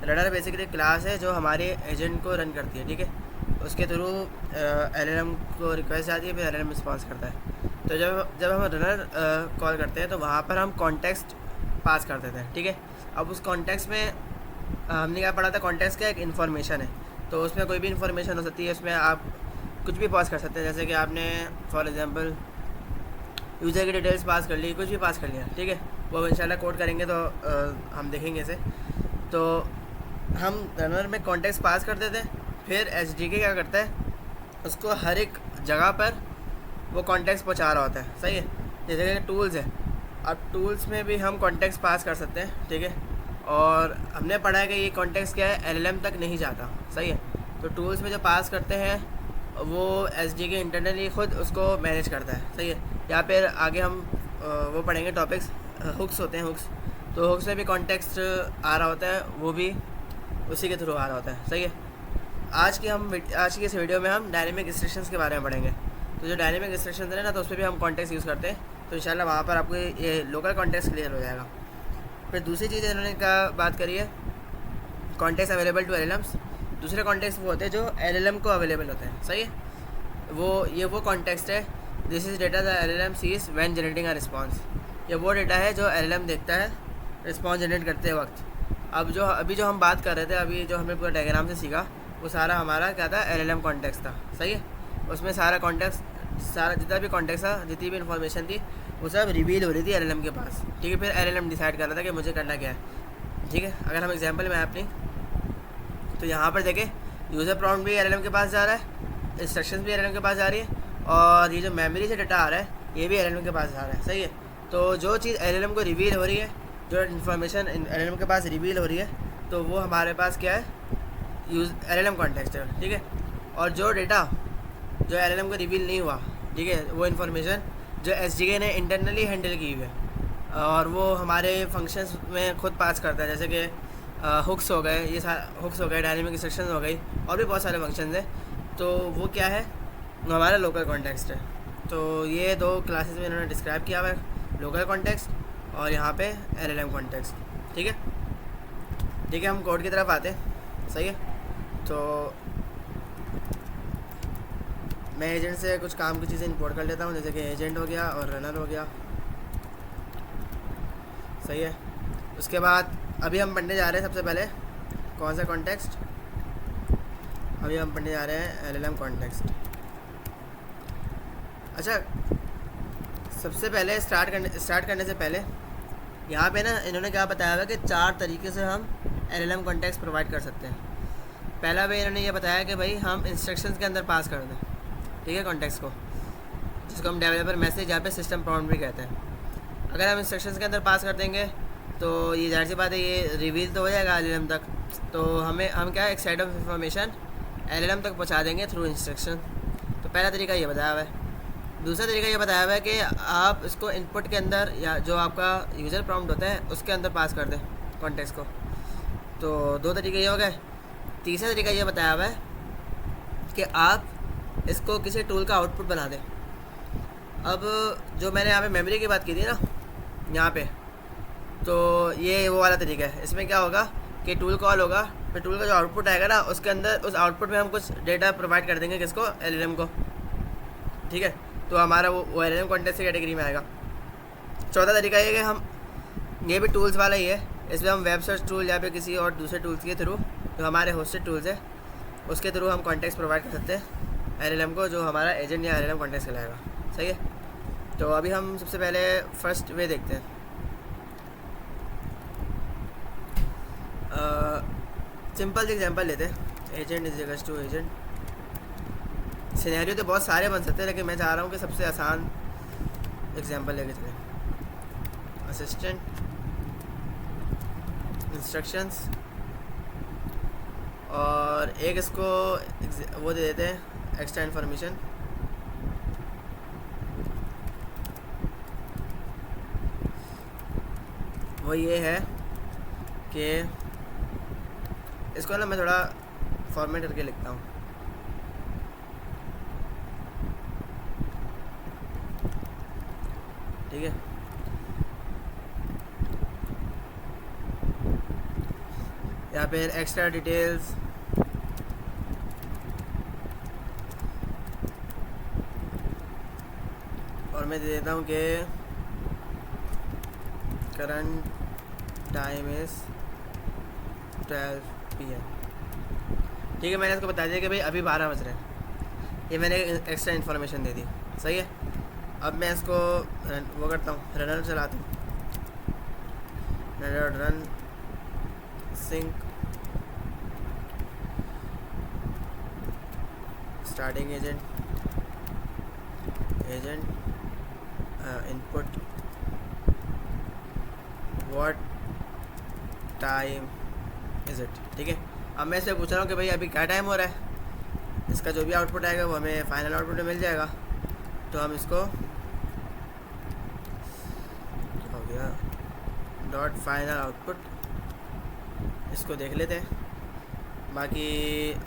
रनर बेसिकली क्लास है जो हमारे एजेंट को रन करती है। ठीक है, उसके थ्रू LLM को रिक्वेस्ट आती है, फिर LLM रिस्पॉन्स करता है। तो जब हम रनर कॉल करते हैं तो वहाँ पर हम कॉन्टेक्स्ट पास कर देते हैं, ठीक है। अब उस कॉन्टेक्स्ट में हमने क्या पढ़ा था, कॉन्टेक्स्ट का एक इन्फॉर्मेशन है, तो उसमें कोई भी इन्फॉर्मेशन हो सकती है, उसमें आप कुछ भी पास कर सकते हैं। जैसे कि आपने फॉर एग्जांपल यूज़र की डिटेल्स पास कर ली, कुछ भी पास कर लिया, ठीक है। वो इंशाल्लाह कोड करेंगे तो हम देखेंगे इसे। तो हम रनर में कॉन्टेक्स्ट पास कर देते हैं, फिर SDK क्या करता है, उसको हर एक जगह पर वो कॉन्टेक्स्ट पहुंचा रहा होता है, सही है। जैसे कि टूल्स है, अब टूल्स में भी हम कॉन्टेक्स्ट पास कर सकते हैं, ठीक है। और हमने पढ़ा है कि ये कॉन्टेक्स्ट क्या है, LLM तक नहीं जाता, सही है। तो टूल्स में जो पास करते हैं वो SDK इंटरनली खुद उसको मैनेज करता है, सही है। या फिर आगे हम वो पढ़ेंगे टॉपिक्स, हुक्स होते हैं, हुक्स। तो हुक्स में भी कॉन्टेक्स्ट आ रहा होता है, वो भी उसी के थ्रू आ रहा होता है, सही है। आज की इस वीडियो में हम डायनेमिक इंस्ट्रक्शंस के बारे में पढ़ेंगे। तो जो डायनेमिक इंस्ट्रक्शंस है ना, तो उस पर भी हम कॉन्टेक्स्ट यूज़ करते हैं, तो इंशाल्लाह वहाँ पर आपको ये लोकल कॉन्टेक्स्ट क्लियर हो जाएगा। फिर दूसरी चीज़ इन्होंने क्या बात करी है, कॉन्टेक्स्ट अवेलेबल टू LLMs। दूसरे कॉन्टेक्स्ट वो होते हैं जो LLM को अवेलेबल होते हैं, सही है। वो कॉन्टेक्स्ट है, this is data the LLM sees when generating a response. ये वो डेटा है जो LLM देखता है रिस्पॉन्स जनरेट करते वक्त। अब जो हम बात कर रहे थे, अभी जो हमने पूरा डायग्राम से सीखा, वो सारा हमारा क्या था, LLM कॉन्टेक्स्ट था, सही है। उसमें सारा जितना भी कॉन्टेक्स्ट था, जितनी भी इन्फॉर्मेशन थी, वो सब रिवील हो रही थी LLM के पास, ठीक है। फिर LLM डिसाइड कर रहा था कि मुझे करना क्या है, ठीक है। अगर हम एग्जांपल में अपनी, तो यहाँ पर देखें, यूज़र प्रॉम्प्ट भी LLM के पास जा रहा है, इंस्ट्रक्शंस भी LLM के पास जा रही है, और ये जो मेमोरी से डाटा आ रहा है ये भी LLM के पास जा रहा है, सही है। तो जो चीज़ LLM को रिवील हो रही है, जो इन्फॉर्मेशन LLM के पास रिवील हो रही है, तो वो हमारे पास क्या है, LLM कॉन्टेक्स्ट है, ठीक है। और जो डेटा जो LLM को रिवील नहीं हुआ, ठीक है, वो इन्फॉर्मेशन जो SDK ने इंटरनली हैंडल की हुई है, और वो हमारे फंक्शंस में खुद पास करता है। जैसे कि हुक्स हो गए, हुक्स हो गए, डायनेमिक इंस्ट्रक्शंस हो गई, और भी बहुत सारे फंक्शंस हैं। तो वो क्या है, हमारा लोकल कॉन्टेक्स्ट है। तो ये दो क्लासेस में इन्होंने डिस्क्राइब किया हुआ है, लोकल कॉन्टेक्स्ट और यहाँ पे LLM कॉन्टेक्स्ट, ठीक है। ठीक है, हम कोड की तरफ आते हैं, सही है। तो मैं एजेंट से कुछ काम की चीज़ें इंपोर्ट कर लेता हूँ, जैसे कि एजेंट हो गया और रनर हो गया, सही है। उसके बाद अभी हम पढ़ने जा रहे हैं सबसे पहले कौन सा कॉन्टेक्स्ट, अभी हम पढ़ने जा रहे हैं LLM कॉन्टेक्स्ट। अच्छा, सबसे पहले स्टार्ट करने से पहले यहाँ पे ना इन्होंने क्या बताया हुआ कि 4 तरीके से हम LLM कॉन्टेक्स्ट प्रोवाइड कर सकते हैं। पहला भी इन्होंने ये बताया कि भाई हम इंस्ट्रक्शंस के अंदर पास कर दें, ठीक है, कॉन्टेक्स्ट को, जिसको हम डेवलपर मैसेज या पे सिस्टम प्रॉम्प्ट भी कहते हैं। अगर हम इंस्ट्रक्शंस के अंदर पास कर देंगे तो ये जाहिर सी बात है, ये रिवील तो हो जाएगा LLM तक। तो हम क्या है, एक साइड ऑफ इंफॉर्मेशन LLM तक पहुँचा देंगे थ्रू इंस्ट्रक्शन। तो पहला तरीका ये बताया हुआ है। दूसरा तरीका ये बताया हुआ है कि आप इसको इनपुट के अंदर, या जो आपका यूज़र प्रॉम्प्ट होता है उसके अंदर पास कर दें कॉन्टेक्स्ट को। तो 2 तरीके ये हो गए। तीसरा तरीका ये बताया हुआ है कि आप इसको किसी टूल का आउटपुट बना दें। अब जो मैंने यहाँ पे मेमोरी की बात की थी ना, यहाँ पे, तो ये वो वाला तरीका है। इसमें क्या होगा कि टूल कॉल होगा, फिर टूल का जो आउटपुट आएगा ना, उसके अंदर उस आउटपुट में हम कुछ डेटा प्रोवाइड कर देंगे, किसको, LLM को, ठीक है। तो हमारा वो LLM कॉन्टेक्स्ट की कैटेगरी में आएगा। चौथा तरीका ये कि हम, ये भी टूल्स वाला ही है, इसमें हम वेब सर्च टूल या फिर किसी और दूसरे टूल्स के थ्रू, जो हमारे होस्टेड टूल्स है उसके थ्रू हम कॉन्टेक्स्ट प्रोवाइड कर सकते हैं LLM को, जो हमारा एजेंट या LLM कॉन्टेक्स्ट कहलाएगा, सही है। तो अभी हम सबसे पहले फर्स्ट वे देखते हैं। सिंपल से एग्जांपल लेते हैं, agent is equals to agent. Scenario तो बहुत सारे बन सकते हैं, लेकिन मैं चाह रहा हूँ कि सबसे आसान एग्जांपल लेके चलें। असिस्टेंट, इंस्ट्रक्शंस, और एक इसको वो दे देते हैं एक्स्ट्रा इन्फॉर्मेशन, वो ये है कि इसको ना मैं थोड़ा फॉर्मेट करके लिखता हूँ। ठीक है, यहाँ पे एक्स्ट्रा डिटेल्स, और मैं दे देता हूँ कि करंट टाइम इज़ 12 PM। ठीक है, मैंने इसको बता दिया कि भाई अभी 12 बज रहे हैं। ये मैंने एक्स्ट्रा इन्फॉर्मेशन दे दी, सही है। अब मैं इसको वो करता हूँ, रनर चलाता हूँ, run sync starting agent input what time is it. ठीक है, अब मैं इससे पूछ रहा हूँ कि भाई अभी क्या टाइम हो रहा है। इसका जो भी आउटपुट आएगा वो हमें फाइनल आउटपुट में मिल जाएगा। तो हम इसको हो गया डॉट फाइनल आउटपुट, इसको देख लेते हैं। बाकी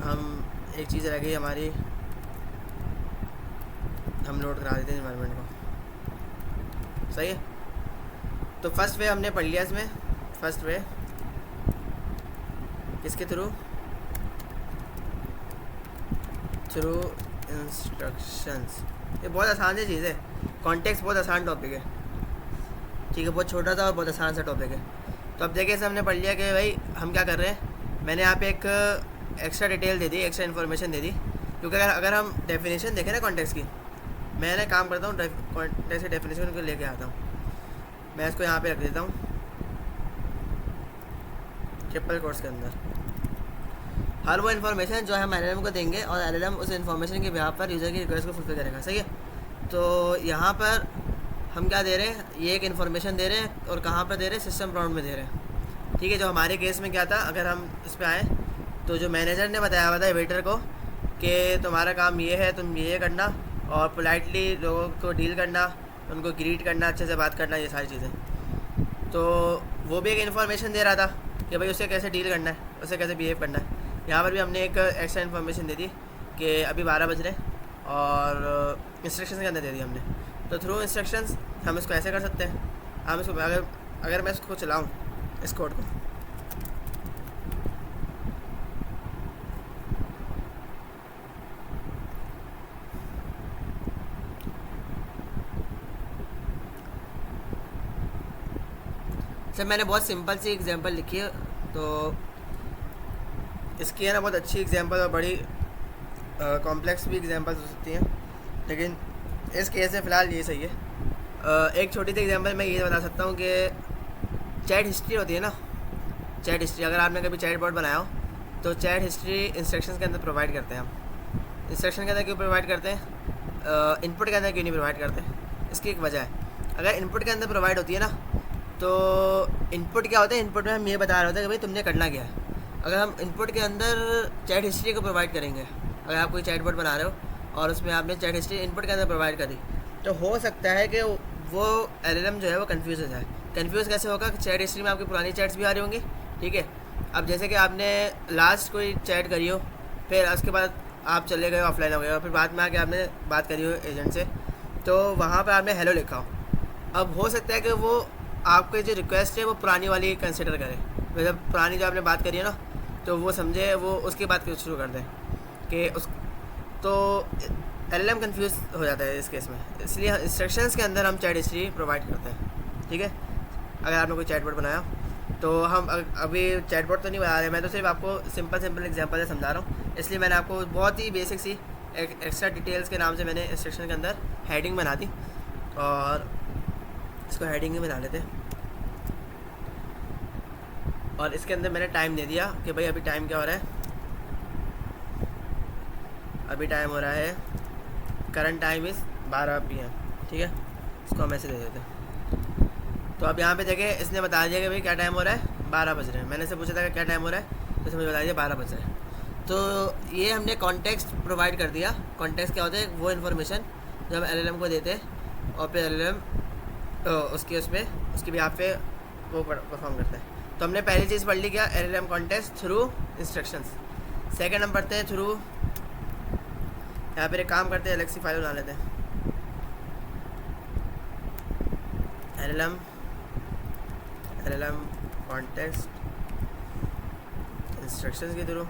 हम एक चीज़ रह गई हमारी, हम लोड करा देते हैं इन्वायरमेंट को, सही है। तो फर्स्ट वे हमने पढ़ लिया इसमें। फर्स्ट वे किसके थ्रू इंस्ट्रक्शंस। ये बहुत आसान सी चीज़ है, कॉन्टेक्स्ट बहुत आसान टॉपिक है, ठीक है, बहुत छोटा सा और बहुत आसान सा टॉपिक है। तो अब देखिए, इसे हमने पढ़ लिया कि भाई हम क्या कर रहे हैं। मैंने यहाँ पे एक एक्स्ट्रा डिटेल दे दी, एक्स्ट्रा इन्फॉर्मेशन दे दी, क्योंकि अगर हम डेफिनेशन देखें ना कॉन्टेक्स्ट की, मैं काम करता हूँ कॉन्टेक्स्ट की डेफिनेशन को लेके आता हूँ। मैं इसको यहाँ पे रख देता हूँ ट्रिपल कोर्स के अंदर। हर वो इन्फॉर्मेशन जो हम LLM को देंगे और LLM उस इन्फॉर्मेशन के बिहाफ पर यूज़र की रिक्वेस्ट को फुलफिल करेगा, सही है। तो यहाँ पर हम क्या दे रहे हैं, ये एक इन्फॉर्मेशन दे रहे हैं और कहाँ पर दे रहे हैं, सिस्टम प्रॉम्प्ट में दे रहे हैं। ठीक है, जो हमारे केस में क्या था, अगर हम इस पर आएँ तो जो मैनेजर ने बताया हुआ था वेटर को कि तुम्हारा काम ये है, तुम ये करना और पोलाइटली लोगों को डील करना, उनको ग्रीट करना, अच्छे से बात करना, ये सारी चीज़ें। तो वो भी एक इन्फॉर्मेशन दे रहा था कि भाई उसे कैसे डील करना है, उसे कैसे बिहेव करना है। यहाँ पर भी हमने एक एक्स्ट्रा इन्फॉर्मेशन दे दी कि अभी 12 बज रहे हैं और इंस्ट्रक्शंस के अंदर दे दी हमने। तो थ्रू इंस्ट्रक्शंस हम इसको ऐसे कर सकते हैं। हम इसको अगर मैं इसको चलाऊँ इस कोड को, सर मैंने बहुत सिंपल सी एग्जांपल लिखी है, तो इसकी है ना बहुत अच्छी एग्जांपल और बड़ी कॉम्प्लेक्स भी एग्जांपल्स हो सकती हैं, लेकिन इस केस में फ़िलहाल ये सही है। एक छोटी सी एग्जांपल मैं ये बता सकता हूँ कि चैट हिस्ट्री होती है ना, चैट हिस्ट्री, अगर आपने कभी चैट बॉट बनाया हो तो चैट हिस्ट्री इंस्ट्रक्शंस के अंदर प्रोवाइड करते हैं हम। इंस्ट्रक्शन के अंदर क्यों प्रोवाइड करते हैं, इनपुट के अंदर क्यों नहीं प्रोवाइड करते, इसकी एक वजह है। अगर इनपुट के अंदर प्रोवाइड होती है ना, तो इनपुट क्या होता है, इनपुट में हम ये बता रहे होते हैं कि भाई तुमने करना क्या है। अगर हम इनपुट के अंदर चैट हिस्ट्री को प्रोवाइड करेंगे, अगर आप कोई चैट बॉट बना रहे हो और उसमें आपने चैट हिस्ट्री इनपुट के अंदर प्रोवाइड करी, तो हो सकता है कि वो LLM जो है वो कन्फ्यूज़ हो जाए। कन्फ्यूज़ कैसे होगा, चैट हिस्ट्री में आपकी पुरानी चैट्स भी आ रही होंगी, ठीक है। अब जैसे कि आपने लास्ट कोई चैट करी हो, फिर उसके बाद आप चले गए ऑफलाइन हो गए और फिर बाद में आके आपने बात करी हो एजेंट से, तो वहाँ पर आपने हेलो लिखा हो। अब हो सकता है कि वो आपकी जो रिक्वेस्ट है वो पुरानी वाली कंसिडर करे, मतलब पुरानी जो आपने बात करी है ना, तो वो समझे, वो उसकी बात शुरू कर दें कि उस, तो LLM कंफ्यूज हो जाता है इस केस में। इसलिए इंस्ट्रक्शंस के अंदर हम चैट हिस्ट्री प्रोवाइड करते हैं, ठीक है। अगर आपने कोई चैटबॉट बनाया तो हम अभी चैटबॉट तो नहीं बना रहे, मैं तो सिर्फ आपको सिंपल एग्जांपल से समझा रहा हूँ। इसलिए मैंने आपको बहुत ही बेसिक सी एक्स्ट्रा डिटेल्स के नाम से मैंने इंस्ट्रक्शन के अंदर हेडिंग बना दी, और इसको हेडिंग में बना लेते हैं। और इसके अंदर मैंने टाइम दे दिया कि भाई अभी टाइम क्या हो रहा है, अभी टाइम हो रहा है करंट टाइम इज़ 12 PM, ठीक है। इसको हम ऐसे दे देते हैं। तो अब यहाँ पे देखें, इसने बता दिया कि भाई क्या टाइम हो रहा है, 12 बज रहे हैं। मैंने से पूछा था कि क्या टाइम हो रहा है, तो इसने मुझे बता दिया 12 बज रहे हैं। तो ये हमने कॉन्टेक्स्ट प्रोवाइड कर दिया। कॉन्टेक्स्ट क्या होता है, वो इन्फॉर्मेशन जो हम LLM को देते हैं और फिर LLM उसके बिहाफ पे वो परफॉर्म करता है। तो हमने पहली चीज़ पढ़ ली क्या, LLM context through instructions. Second हम पढ़ते हैं थ्रू, यहाँ पर एक काम करते हैं, अलग सी फाइल बना लेते हैं, LLM कॉन्टेक्स्ट इंस्ट्रक्शंस के थ्रू,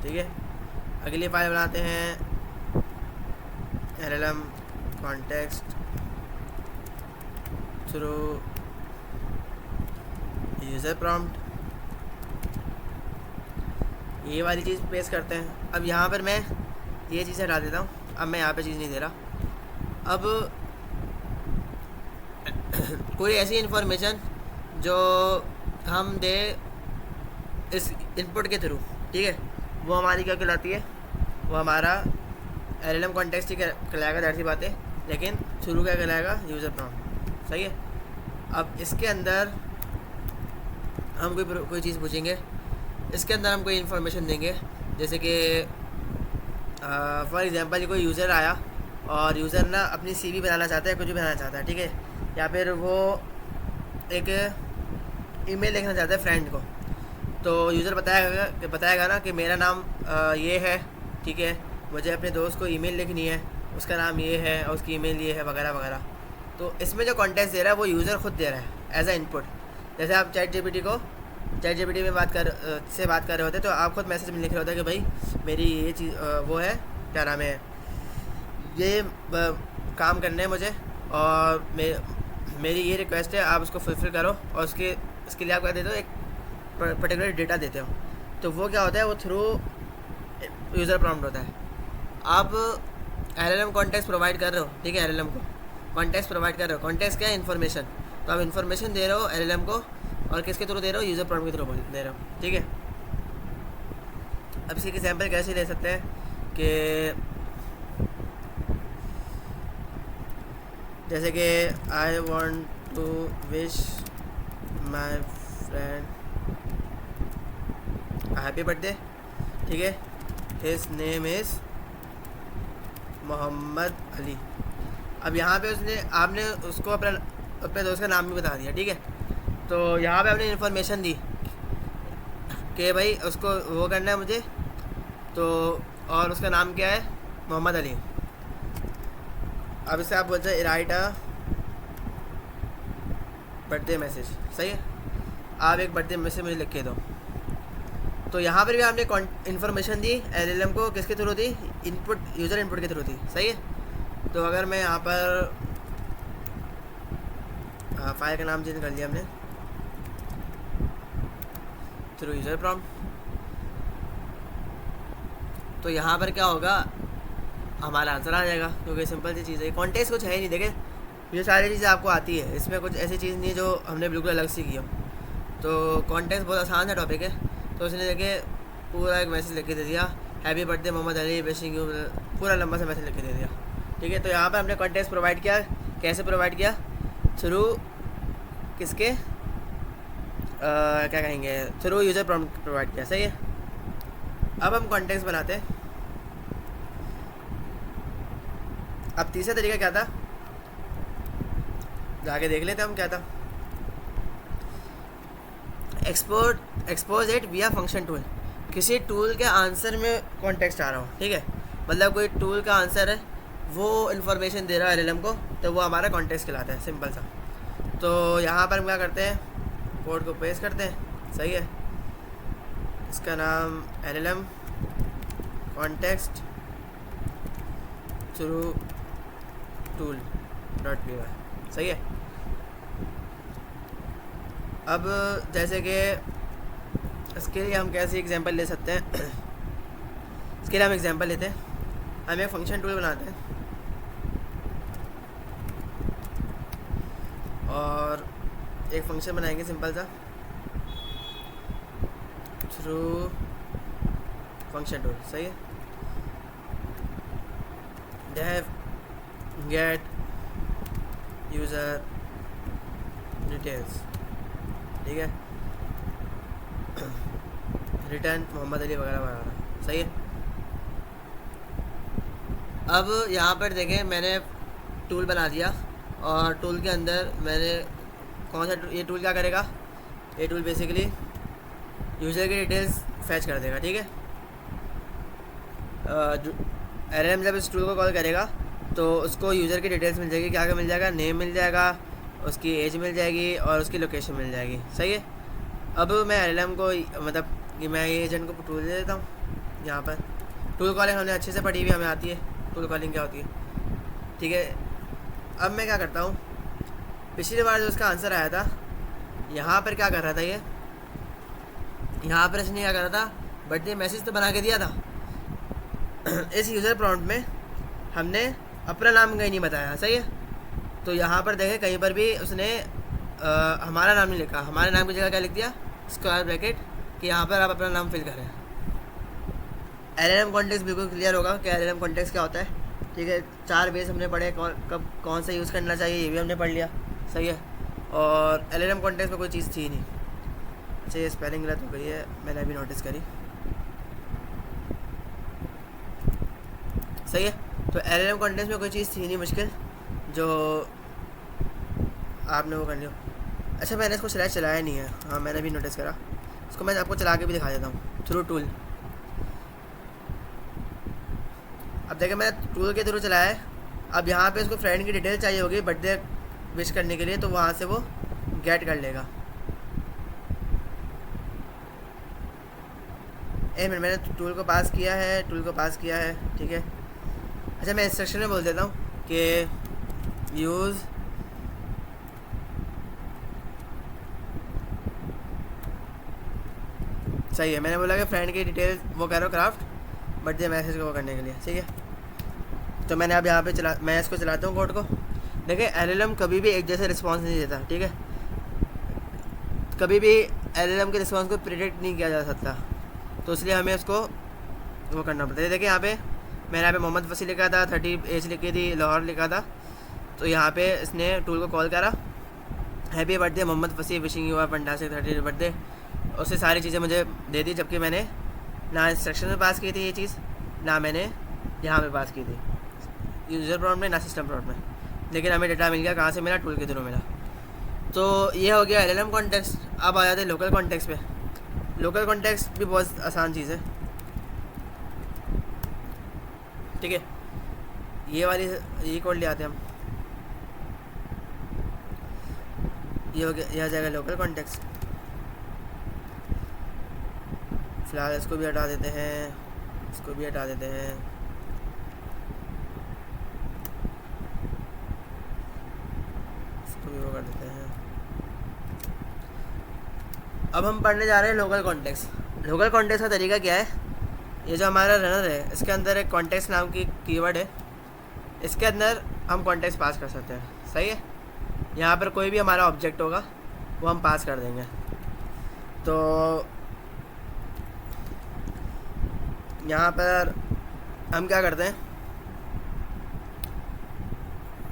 ठीक है। अगली फाइल बनाते हैं LLM context through user prompt, ये वाली चीज़ पेश करते हैं। अब यहाँ पर मैं ये चीज़ हटा देता हूँ, अब मैं यहाँ पे चीज़ नहीं दे रहा। अब कोई ऐसी इन्फॉर्मेशन जो हम दे इस इनपुट के थ्रू, ठीक है, वो हमारी क्या कहलाती है, वो हमारा LLM कॉन्टेक्स्ट ही कहलाएगा, ज़ाहिर सी बात है। लेकिन थ्रू क्या कहलाएगा, यूज़र प्रॉम्प्ट। सही है। अब इसके अंदर हम कोई चीज़ पूछेंगे, इसके अंदर हम कोई इन्फॉर्मेशन देंगे, जैसे कि फॉर एग्जांपल कोई यूज़र आया और यूज़र ना अपनी CV बनाना चाहता है, कुछ भी बनाना चाहता है, ठीक है, या फिर वो एक ईमेल लिखना चाहता है फ्रेंड को। तो यूज़र बताएगा ना कि मेरा नाम ये है, ठीक है, मुझे अपने दोस्त को ईमेल लिखनी है, उसका नाम ये है और उसकी ईमेल ये है, वगैरह वगैरह। तो इसमें जो कंटेंट दे रहा है वो यूज़र खुद दे रहा है एज अ इनपुट। जैसे आप चैट जीपीटी में बात कर रहे होते तो आप खुद मैसेज में लिख रहे होते कि भाई मेरी ये चीज़ वो है, क्या नाम है, ये काम करने है मुझे और मेरी ये रिक्वेस्ट है, आप उसको फुलफ़िल करो, और इसके लिए आप क्या देते हो, एक पर्टिकुलर डेटा देते हो। तो वो क्या होता है, वो थ्रू यूज़र प्रॉम्प्ट होता है। आप LLM कॉन्टेक्स्ट प्रोवाइड कर रहे हो, ठीक है, LLM को कॉन्टेक्स्ट प्रोवाइड कर रहे हो। कॉन्टेक्स्ट क्या है, इन्फॉर्मेशन। तो आप इन्फॉर्मेशन दे रहे हो LLM को, और किसके थ्रू दे रहे हो, यूज़र प्रॉम्प्ट के थ्रू दे रहे हो, ठीक है। अब इसकी एग्जांपल कैसे ले सकते हैं कि जैसे कि I want to wish my friend happy birthday, ठीक है, his name is Mohammed Ali. अब यहाँ पे आपने उसको अपने दोस्त का नाम भी बता दिया, ठीक है। तो यहाँ पे आपने इन्फॉर्मेशन दी कि भाई उसको वो करना है मुझे, तो और उसका नाम क्या है, मोहम्मद अली। अब इससे आप बोलते हैं राइट अ बर्थडे मैसेज, सही है, आप एक बर्थडे मैसेज मुझे लिख के दो। तो यहाँ पर भी आपने इन्फॉर्मेशन दी LLM को, किसके थ्रू दी, यूज़र इनपुट के थ्रू दी, सही है। तो अगर मैं यहाँ पर फाइल का नाम चेंज कर लिया हमने, थ्रू यूज़र प्रॉम्प्ट, तो यहाँ पर क्या होगा, हमारा आंसर आ जाएगा, क्योंकि सिंपल सी चीज़ है, कॉन्टेक्स्ट कुछ है ही नहीं। देखें, ये सारी चीज़ें आपको आती है, इसमें कुछ ऐसी चीज़ नहीं है जो हमने बिल्कुल अलग से की हो। तो कॉन्टेक्स्ट बहुत आसान सा टॉपिक है। तो उसने देखे पूरा एक मैसेज लिख के दे दिया, happy birthday Mohammed Ali, wishing you, पूरा लंबा सा मैसेज लिख के दे दिया, ठीक है। तो यहाँ पर हमने कॉन्टेक्स्ट प्रोवाइड किया, कैसे प्रोवाइड किया, थ्रू किसके क्या कहेंगे, थ्रू यूज़र प्रॉम्प्ट प्रोवाइड किया, सही है। अब हम कॉन्टेक्स्ट बनाते हैं। अब तीसरा तरीका क्या था, जाके देख लेते हम क्या था, एक्सपोज इट विया फंक्शन टूल। किसी टूल के आंसर में कॉन्टेक्स्ट आ रहा हो, ठीक है, मतलब कोई टूल का आंसर है, वो इन्फॉर्मेशन दे रहा है LLM को, तो वो हमारा कॉन्टेक्स्ट कहलाता है, सिंपल सा। तो यहाँ पर हम क्या करते हैं, कोड को पेस्ट करते हैं, सही है, इसका नाम LLM context through tool .py, सही है। अब जैसे कि इसके लिए हम कैसे एग्जांपल ले सकते हैं, इसके लिए हम एग्जांपल लेते हैं, हम एक फंक्शन टूल बनाते हैं और एक फंक्शन बनाएंगे सिंपल सा, थ्रू फंक्शन टूल, सही है, डेव गेट यूज़र डिटेल्स, ठीक है, रिटर्न मोहम्मद अली वगैरह वगैरह, सही है। अब यहाँ पर देखें, मैंने टूल बना दिया और टूल के अंदर मैंने कौन सा ये टूल क्या करेगा, ये टूल बेसिकली यूज़र की डिटेल्स फैच कर देगा, ठीक है। LLM जब इस टूल को कॉल करेगा तो उसको यूज़र की डिटेल्स मिल जाएगी, क्या क्या मिल जाएगा, नेम मिल जाएगा, उसकी एज मिल जाएगी और उसकी लोकेशन मिल जाएगी, सही है। अब मैं LLM को मतलब कि मैं ये एजेंट को टूल दे देता हूँ। यहाँ पर टूल कॉलिंग हमने अच्छे से पढ़ी हुई, हमें आती है टूल कॉलिंग क्या होती है। ठीक है। अब मैं क्या करता हूँ, पिछली बार जो उसका आंसर आया था, यहाँ पर क्या कर रहा था ये, यहाँ पर इसने क्या कर रहा था, बर्थडे मैसेज तो बना के दिया था। इस यूज़र प्रॉम्प्ट में हमने अपना नाम कहीं नहीं बताया, सही है। तो यहाँ पर देखें कहीं पर भी उसने हमारा नाम नहीं लिखा, हमारे नाम की जगह क्या लिख दिया, स्क्वायर ब्रैकेट, कि यहाँ पर आप अपना नाम फिल करें। LLM कॉन्टेक्स्ट बिल्कुल क्लियर होगा कि LLM कॉन्टेक्स्ट क्या होता है, ठीक है। 4 बेस हमने पढ़े, कब कौन सा यूज़ करना चाहिए ये भी हमने पढ़ लिया, सही है। और LLM कॉन्टेक्स्ट में कोई चीज़ थी नहीं। अच्छा, ये स्पेलिंग गलत हो गई है, मैंने अभी नोटिस करी, सही है। तो LLM कॉन्टेक्स्ट में कोई चीज़ थी नहीं मुश्किल जो आपने वो करनी हो। अच्छा, मैंने इसको चलाया नहीं है, हाँ मैंने भी नोटिस करा। इसको मैं आपको चला के भी दिखा देता हूँ थ्रू टूल। अब देखिए मैंने टूल के थ्रू चलाया है। अब यहाँ पे इसको फ्रेंड की डिटेल चाहिए होगी बर्थडे विश करने के लिए, तो वहाँ से वो गेट कर लेगा। एक मिनट, मैंने टूल को पास किया है, ठीक है। अच्छा, मैं इंस्ट्रक्शन में बोल देता हूँ कि यूज़ सही है। मैंने बोला कि फ्रेंड की डिटेल वो करो क्राफ्ट बर्थडे मैसेज को वो करने के लिए, ठीक है। तो मैंने अब यहाँ पे मैं इसको चलाता हूँ कोड को। देखिए LLM कभी भी एक जैसे रिस्पांस नहीं देता, ठीक है। कभी भी LLM के रिस्पांस को प्रिडिक्ट नहीं किया जा सकता, तो इसलिए हमें उसको वो करना पड़ता है। देखिए यहाँ पे मैंने यहाँ पे मोहम्मद फसी लिखा था, 30 एज लिखी थी, लाहौर लिखा था। तो यहाँ पे इसने टूल को कॉल करा, हैप्पी बर्थडे मोहम्मद फसी, wishing you are fantastic 30 birthday. उससे सारी चीज़ें मुझे दे दी, जबकि मैंने ना इंस्ट्रक्शन में पास की थी ये चीज़, ना मैंने यहाँ पे पास की थी यूज़र प्रॉम्प्ट में, ना सिस्टम प्रॉम्प्ट में। लेकिन हमें डेटा मिल गया, कहाँ से मिला, टूल के थ्रू मिला। तो ये हो गया LLM कॉन्टेक्स्ट। अब आ जाते हैं लोकल कॉन्टेक्स्ट पे। लोकल कॉन्टेक्स्ट भी बहुत आसान चीज़ है, ठीक है। ये कोड ले आते हैं हम, ये हो गया, यह जाएगा लोकल कॉन्टेक्स्ट। फिलहाल इसको भी हटा देते हैं, इसको भी हटा देते हैं। इसको भी वो कर देते हैं। अब हम पढ़ने जा रहे हैं लोकल कॉन्टेक्स्ट। लोकल कॉन्टेक्स्ट का तरीका क्या है, ये जो हमारा रनर है इसके अंदर एक कॉन्टेक्स्ट नाम की कीवर्ड है, इसके अंदर हम कॉन्टेक्स्ट पास कर सकते हैं, सही है। यहाँ पर कोई भी हमारा ऑब्जेक्ट होगा वो हम पास कर देंगे। तो यहाँ पर हम क्या करते हैं,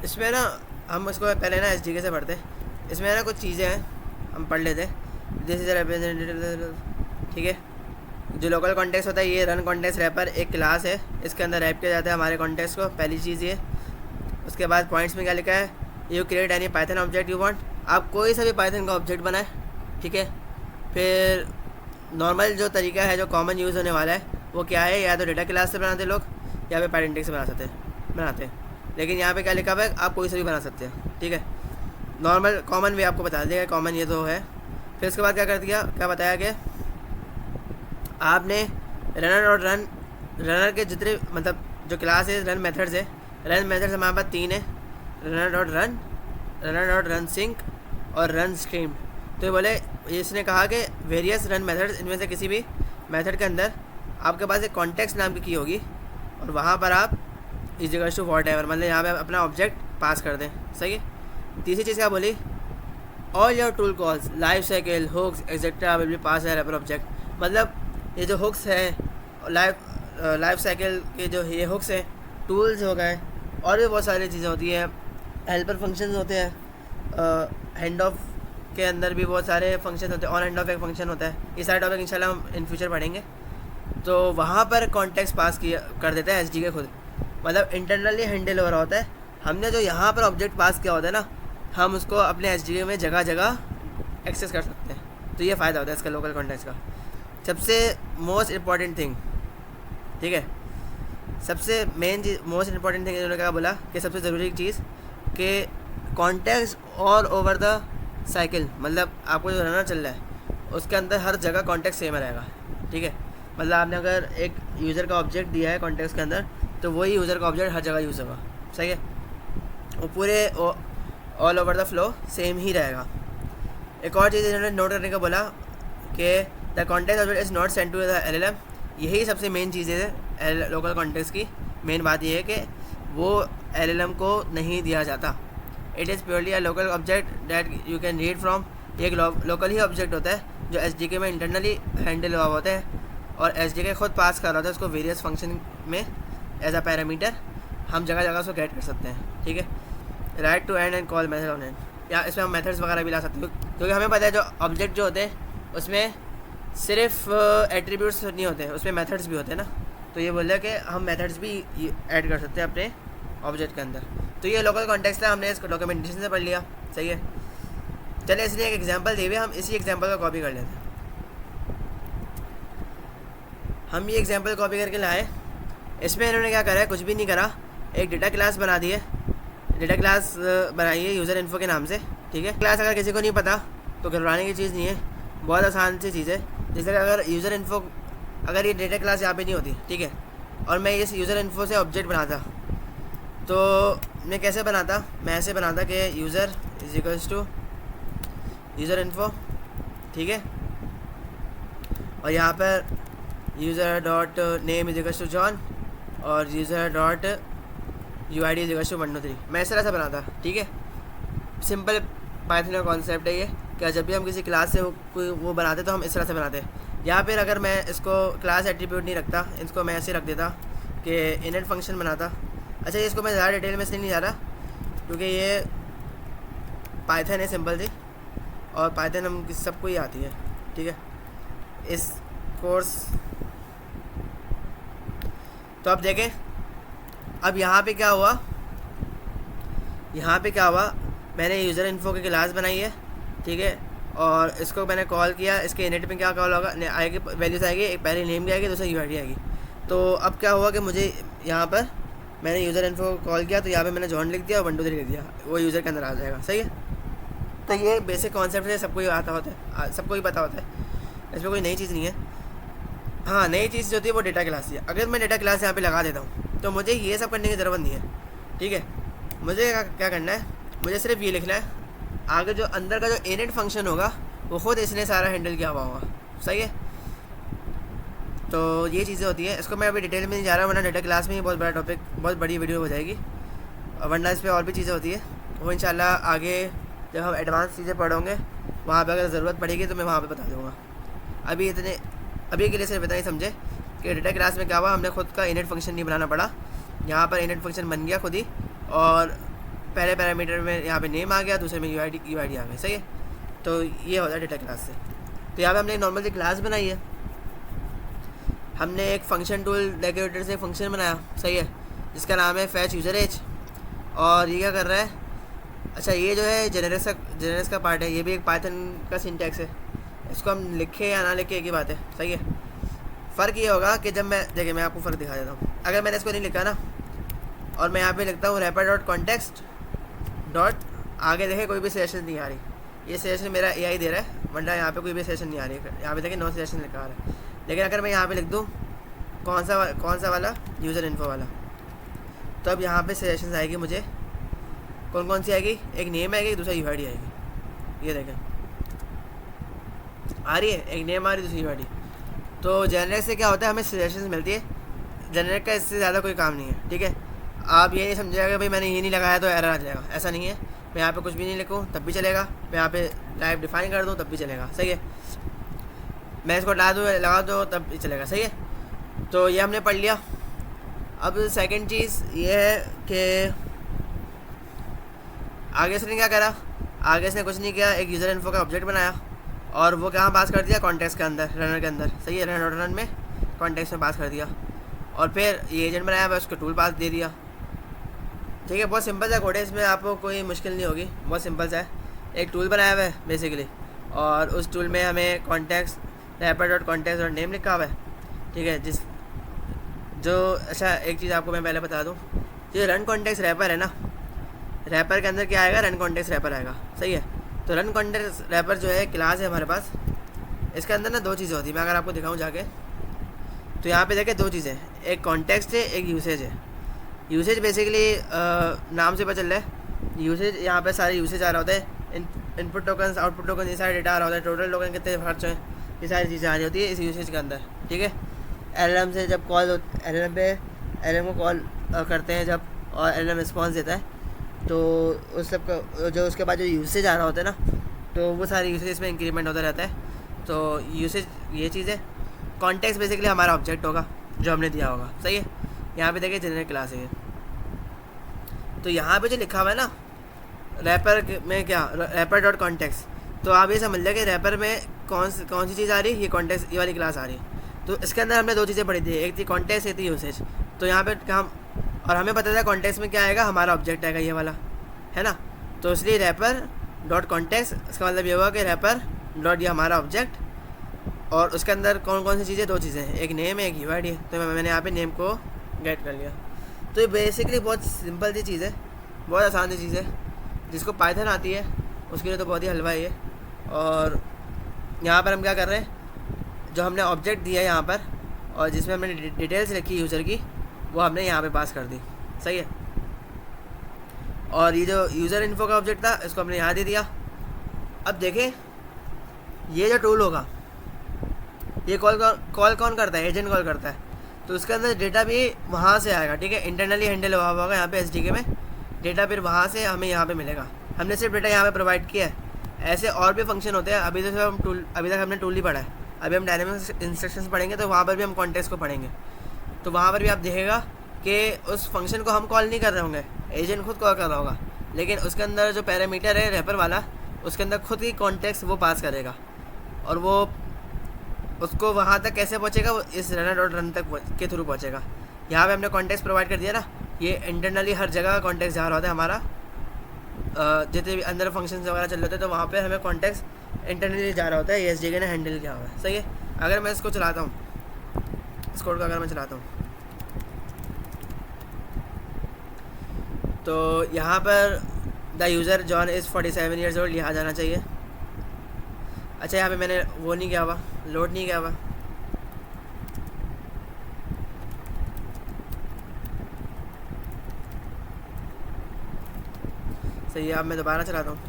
इसमें ना हम इसको पहले ना SDK से पढ़ते हैं। इसमें ना कुछ चीज़ें हैं हम पढ़ लेते हैं। दिस इज रिप्रेजेंटेटिव, ठीक है। जो लोकल कॉन्टेक्स्ट होता है, ये रन कॉन्टेक्स्ट रैपर एक क्लास है, इसके अंदर रैप किया जाता है हमारे कॉन्टेक्स्ट को, पहली चीज़ ये। उसके बाद पॉइंट्स में क्या लिखा है, you create any Python object you want, आप कोई सा भी पाइथन का ऑब्जेक्ट बनाए, ठीक है। फिर नॉर्मल जो तरीका है, जो कॉमन यूज़ होने वाला है, वो क्या है, या तो डेटा क्लास से बनाते लोग या फिर पाइडेंटिक से बनाते हैं। लेकिन यहाँ पे क्या लिखा हुआ है, आप कोई सा भी बना सकते हैं, ठीक है। नॉर्मल कॉमन वे आपको बता देगा, कॉमन ये तो है। फिर उसके बाद क्या कर दिया, क्या बताया कि आपने रनर और रनर के जितने मतलब जो क्लास है, रन मेथड्स है, रन मेथड्स हमारे पास 3 है, रनर डॉट रन सिंक और रन स्ट्रीम। तो ये बोले, इसने कहा कि वेरियस रन मेथड्स, इनमें से किसी भी मेथड के अंदर आपके पास एक कॉन्टेक्स्ट नाम की होगी, और वहाँ पर आप इज टू वॉट एवर, मतलब यहाँ पे अपना ऑब्जेक्ट पास कर दें, सही है। तीसरी चीज़ क्या बोली, all your tool calls life cycle hooks etcetera will be pass है रैपर ऑब्जेक्ट। मतलब ये जो हुक्स है, लाइफ साइकिल के जो ये हुक्स हैं, टूल्स हो गए, और भी बहुत सारी चीज़ें होती हैं, हेल्पर फंक्शंस होते हैं, हैंड ऑफ के अंदर भी बहुत सारे फंक्शन होते हैं, ऑन हैंड ऑफ एक फंक्शन होता है। ये सारे टॉपिक इंशाल्लाह हम इन फ्यूचर पढ़ेंगे। तो वहाँ पर कॉन्टेक्स्ट पास कर देता है SDK खुद, मतलब इंटरनली हैंडल हो रहा होता है। हमने जो यहाँ पर ऑब्जेक्ट पास किया होता है ना, हम उसको अपने SDK में जगह जगह एक्सेस कर सकते हैं। तो ये फ़ायदा होता है इसका लोकल कॉन्टेक्स्ट का। सबसे मोस्ट इम्पॉर्टेंट थिंग, ठीक है, सबसे मेन चीज़, मोस्ट इम्पॉर्टेंट थिंग इन्होंने क्या बोला कि सबसे ज़रूरी चीज़ कि context all over the cycle, मतलब आपको जो रनर चल रहा है उसके अंदर हर जगह कॉन्टेक्स्ट सेम रहेगा, ठीक है। मतलब आपने अगर एक यूज़र का ऑब्जेक्ट दिया है कॉन्टेक्स्ट के अंदर, तो वही यूज़र का ऑब्जेक्ट हर जगह यूज़ होगा, सही है। वो पूरे all over the flow same ही रहेगा। एक और चीज़ इन्होंने नोट करने का बोला कि the context object is not send to the LLM। यही सबसे मेन चीज़ है लोकल कॉन्टेक्स्ट की। मेन बात यह है कि वो LLM को नहीं दिया जाता। It is purely a local object that you can read from. ये एक लोकल ही ऑब्जेक्ट होता है जो SDK में इंटरनली हैंडल हुआ होता है और SDK खुद पास कर रहा होता है उसको वेरियस फंक्शन में एज अ पैरामीटर। हम जगह जगह उसको गेट कर सकते हैं, ठीक है। Write to and call method on and, या इसमें हम मेथड्स वगैरह भी ला सकते हैं, क्योंकि हमें पता है जो ऑब्जेक्ट जो होते हैं उसमें सिर्फ एट्रीब्यूट्स नहीं होते हैं, उसमें मेथड्स भी होते हैं ना। तो ये बोल रहा है कि हम मेथड्स भी ऐड कर सकते हैं अपने ऑब्जेक्ट के अंदर। तो ये लोकल कॉन्टेक्स्ट है, हमने इसको डॉक्यूमेंटेशन से पढ़ लिया, सही है। चलिए इसलिए एक एग्जांपल दे हुए हम इसी एग्जांपल को कॉपी कर लेते हैं। हम ये एग्जांपल कॉपी करके लाए। इसमें इन्होंने क्या करा है, कुछ भी नहीं करा, एक डेटा क्लास बना दी है। डेटा क्लास बनाई है यूज़र इन्फो के नाम से, ठीक है। क्लास अगर किसी को नहीं पता तो घबराने की चीज़ नहीं है, बहुत आसान सी चीज़ है। जैसे अगर यूज़र इन्फो, अगर ये डेटा क्लास यहाँ पे नहीं होती, ठीक है, और मैं इस यूज़र इन्फो से ऑब्जेक्ट बनाता तो मैं कैसे बनाता, मैं ऐसे बनाता कि user is equals to user info, ठीक है, और यहाँ पर user dot name is equals to John और user dot UID is equals to 1 2 3। मैं इस तरह से बनाता, ठीक है। सिंपल पाइथन का कॉन्सेप्ट है ये, क्या जब भी हम किसी क्लास से कोई वो बनाते तो हम इस तरह से बनाते हैं। या फिर अगर मैं इसको क्लास एट्रीब्यूट नहीं रखता, इसको मैं ऐसे रख देता कि इनइट फंक्शन बनाता। अच्छा, ये इसको मैं ज़्यादा डिटेल में से नहीं जा रहा क्योंकि ये पाइथन है सिंपल सी, और पाइथन हम सबको ही आती है, ठीक है, इस कोर्स। तो अब देखें, अब यहाँ पे क्या हुआ, मैंने यूज़र इन्फो की क्लास बनाई है, ठीक है, और इसको मैंने कॉल किया। इसके इनिट में क्या कॉल होगा, आएगी वैल्यूज़ आएगी, एक पहले नेम की आएगी, दूसरा UID आएगी। तो अब क्या हुआ कि मुझे यहाँ पर मैंने यूज़र इन्फो कॉल किया तो यहाँ पे मैंने जॉन लिख दिया और 1 2 3 लिख दिया, वो यूज़र के अंदर आ जाएगा, सही है। तो ये बेसिक कॉन्सेप्ट है, सबको ही आता होता है, सबको ही पता होता है, इसमें कोई नई चीज़ नहीं है। हाँ, नई चीज़ जो होती है वो डेटा क्लास है। अगर मैं डेटा क्लास यहाँ पे लगा देता हूँ तो मुझे ये सब करने की ज़रूरत नहीं है, ठीक है। मुझे क्या करना है, मुझे सिर्फ ये लिखना है, आगे जो अंदर का जो इनिट फंक्शन होगा वो खुद इसने सारा हैंडल किया हुआ होगा, सही है। तो ये चीज़ें होती हैं, इसको मैं अभी डिटेल में नहीं जा रहा, वरना डेटा क्लास में ही बहुत बड़ा टॉपिक, बहुत बड़ी वीडियो हो जाएगी, वरना इस पर और भी चीज़ें होती है। वो इंशाल्लाह आगे जब हम एडवांस चीज़ें पढ़ोगे वहाँ पर अगर ज़रूरत पड़ेगी तो मैं वहाँ पर बता दूँगा। अभी के लिए सिर्फ इतना ही समझे कि डेटा क्लास में क्या हुआ, हमने खुद का इनिट फंक्शन नहीं बनाना पड़ा। यहाँ पर इनिट फंक्शन बन गया खुद ही, और पहले पैरामीटर में यहाँ पे नेम आ गया, दूसरे में UID आ गई, सही है। तो ये होता है डेटा क्लास से। तो यहाँ पे हमने नॉर्मल सी क्लास बनाई है, हमने एक फंक्शन टूल डेकोरेटर से फंक्शन बनाया, सही है, जिसका नाम है फैच यूज़र एज। और ये क्या कर रहा है, अच्छा ये जो है जेनरस का पार्ट है, ये भी एक पाइथन का सिंटैक्स है। इसको हम लिखे या ना लिखे एक ही बात है, सही है। फ़र्क ये होगा कि जब देखिए मैं आपको फ़र्क दिखा देता हूँ। अगर मैंने इसको नहीं लिखा ना और मैं यहाँ पे लिखता हूँ रैपर डॉट कॉन्टेक्स्ट डॉट, आगे देखें कोई भी सेशन नहीं आ रही, ये सेशन मेरा AI दे रहा है, वरना यहाँ पे कोई भी सेशन नहीं आ रही है। यहाँ पे देखें नो सेशन लिखा आ रहा है। लेकिन अगर मैं यहाँ पे लिख दूँ कौन सा वाला, यूज़र इन्फो वाला, तो अब यहाँ पे सेशन आएगी मुझे, कौन सी आएगी, एक नेम आएगी, दूसरा UID आएगी। ये देखें आ रही है, एक नेम आ रही है, दूसरी UID। तो जनरेट से क्या होता है, हमें सजेशंस मिलती है। जनरेट का इससे ज़्यादा कोई काम नहीं है, ठीक है। आप ये नहीं समझिएगा कि भाई मैंने ये नहीं लगाया तो एरर आ जाएगा, ऐसा नहीं है। मैं यहाँ पे कुछ भी नहीं लिखूँ तब भी चलेगा, मैं यहाँ पे टाइप डिफाइन कर दूँ तब भी चलेगा, सही है। मैं इसको लगा दूँ तब भी चलेगा, सही है। तो ये हमने पढ़ लिया। अब सेकंड चीज़ ये है कि आगे इसने क्या करा, आगे इसने कुछ नहीं किया, एक यूज़र इन्फो का ऑब्जेक्ट बनाया और वो कहाँ पास कर दिया, कॉन्टेक्स्ट के अंदर, रनर के अंदर, सही है, रन में कॉन्टेक्स्ट में पास कर दिया। और फिर ये एजेंट बनाया हुआ, उसको टूल पास दे दिया, ठीक है। बहुत सिंपल सा कोड है, इसमें आपको कोई मुश्किल नहीं होगी, बहुत सिंपल सा है। एक टूल बनाया हुआ है बेसिकली, और उस टूल में हमें कॉन्टेक्स्ट रैपर डॉट कॉन्टेक्स्ट और नेम लिखा हुआ है, ठीक है। अच्छा एक चीज़ आपको मैं पहले बता दूँ, जो रन कॉन्टेक्स्ट रैपर है ना, रैपर के अंदर क्या आएगा, रन कॉन्टेक्स्ट रैपर आएगा, सही है। तो रन कॉन्टेक्स्ट रैपर जो है क्लास है हमारे पास, इसके अंदर ना दो चीज़ें होती है। मैं अगर आपको दिखाऊं जाके तो यहाँ पे देखें दो चीज़ें, एक कॉन्टेक्स्ट है, एक यूसेज है। यूसेज बेसिकली नाम से पता चल रहा है यूसेज यहाँ पे सारे यूसेज आ रहा होता है, इनपुट टोकन, आउटपुट टोकन, ये सारे डेटा आ रहा होता है, टोटल टोकन कितने खर्च हैं, ये सारी चीज़ें आ रही होती है इस यूसेज के अंदर। ठीक है, एल से जब कॉल एल को कॉल करते हैं जब, और एल रिस्पॉन्स देता है, तो उस सब का जो उसके बाद जो यूसेज आ रहा होता है ना, तो वो सारे यूसेज इसमें इंक्रीमेंट होता रहता है। तो यूसेज ये चीज़ है। कॉन्टेक्स्ट बेसिकली हमारा ऑब्जेक्ट होगा जो हमने दिया होगा। सही है, यहाँ पे देखिए जनरल क्लास है। तो यहाँ पे जो लिखा हुआ है ना रैपर में, क्या रैपर डॉट कॉन्टेक्स्ट, तो आप ये समझ लें कि रैपर में कौन सी चीज़ आ रही है, ये कॉन्टेक्स्ट, ये वाली क्लास आ रही है। तो इसके अंदर हमने दो चीज़ें पढ़ी थी, एक थी कॉन्टेक्स्ट, एक थी यूसेज। तो यहाँ पे हम, और हमें पता था कॉन्टेक्स्ट में क्या आएगा, हमारा ऑब्जेक्ट आएगा ये वाला, है ना। तो इसलिए रैपर डॉट कॉन्टेक्स्ट, इसका मतलब ये हुआ कि रैपर डॉट ये हमारा ऑब्जेक्ट, और उसके अंदर कौन कौन सी चीज़ें, दो चीज़ें हैं, एक नेम है, एक यूआईडी है। तो मैंने यहाँ पे नेम को गेट कर लिया। तो ये बेसिकली बहुत सिंपल सी चीज़ है, बहुत आसान सी चीज़ है। जिसको पाइथन आती है उसके लिए तो बहुत ही हलवा है ये। और यहाँ पर हम क्या कर रहे हैं, जो हमने ऑब्जेक्ट दिया है यहाँ पर, और जिसमें हमने डिटेल्स रखी यूज़र की, वो हमने यहाँ पे पास कर दी। सही है, और ये जो यूज़र इन्फो का ऑब्जेक्ट था इसको हमने यहाँ दे दिया। अब देखें, ये जो टूल होगा, ये कॉल कौन करता है, एजेंट कॉल करता है। तो उसके अंदर डेटा भी वहाँ से आएगा। ठीक है, इंटरनली हैंडल हुआ होगा यहाँ पे एसडीके में, डेटा फिर वहाँ से हमें यहाँ पे मिलेगा। हमने सिर्फ डेटा यहाँ पे प्रोवाइड किया है, ऐसे और भी फंक्शन होते हैं। अभी तक हमने टूल ही पढ़ा है, अभी हम डायनेमिक इंस्ट्रक्शंस पढ़ेंगे, तो वहाँ पर भी हम कॉन्टेक्स्ट को पढ़ेंगे। तो वहाँ पर भी आप देखेगा कि उस फंक्शन को हम कॉल नहीं कर रहे होंगे, एजेंट खुद कॉल कर रहा होगा, लेकिन उसके अंदर जो पैरामीटर है रैपर वाला, उसके अंदर खुद ही कॉन्टेक्स्ट वो पास करेगा, और वो उसको वहाँ तक कैसे पहुँचेगा, वो इस रनर डॉट रन तक के थ्रू पहुँचेगा। यहाँ पे हमने कॉन्टेक्स्ट प्रोवाइड कर दिया ना, ये इंटरनली हर जगह कॉन्टेक्स्ट जा रहा होता है हमारा, जितने भी अंदर फंक्शंस वगैरह चल रहे होते हैं, तो वहाँ पे हमें कॉन्टेक्स्ट इंटरनली जा रहा होता है, ये एसडीके ने हैंडल किया हुआ है। सही है, अगर मैं इसको चलाता हूँ, इस कोड को अगर मैं चलाता हूँ, तो यहाँ पर the user John is 47 years old, यहाँ जाना चाहिए। अच्छा, यहाँ पे मैंने वो नहीं किया हुआ, लोड नहीं किया हुआ। सही है, अब मैं दोबारा चलाता हूँ।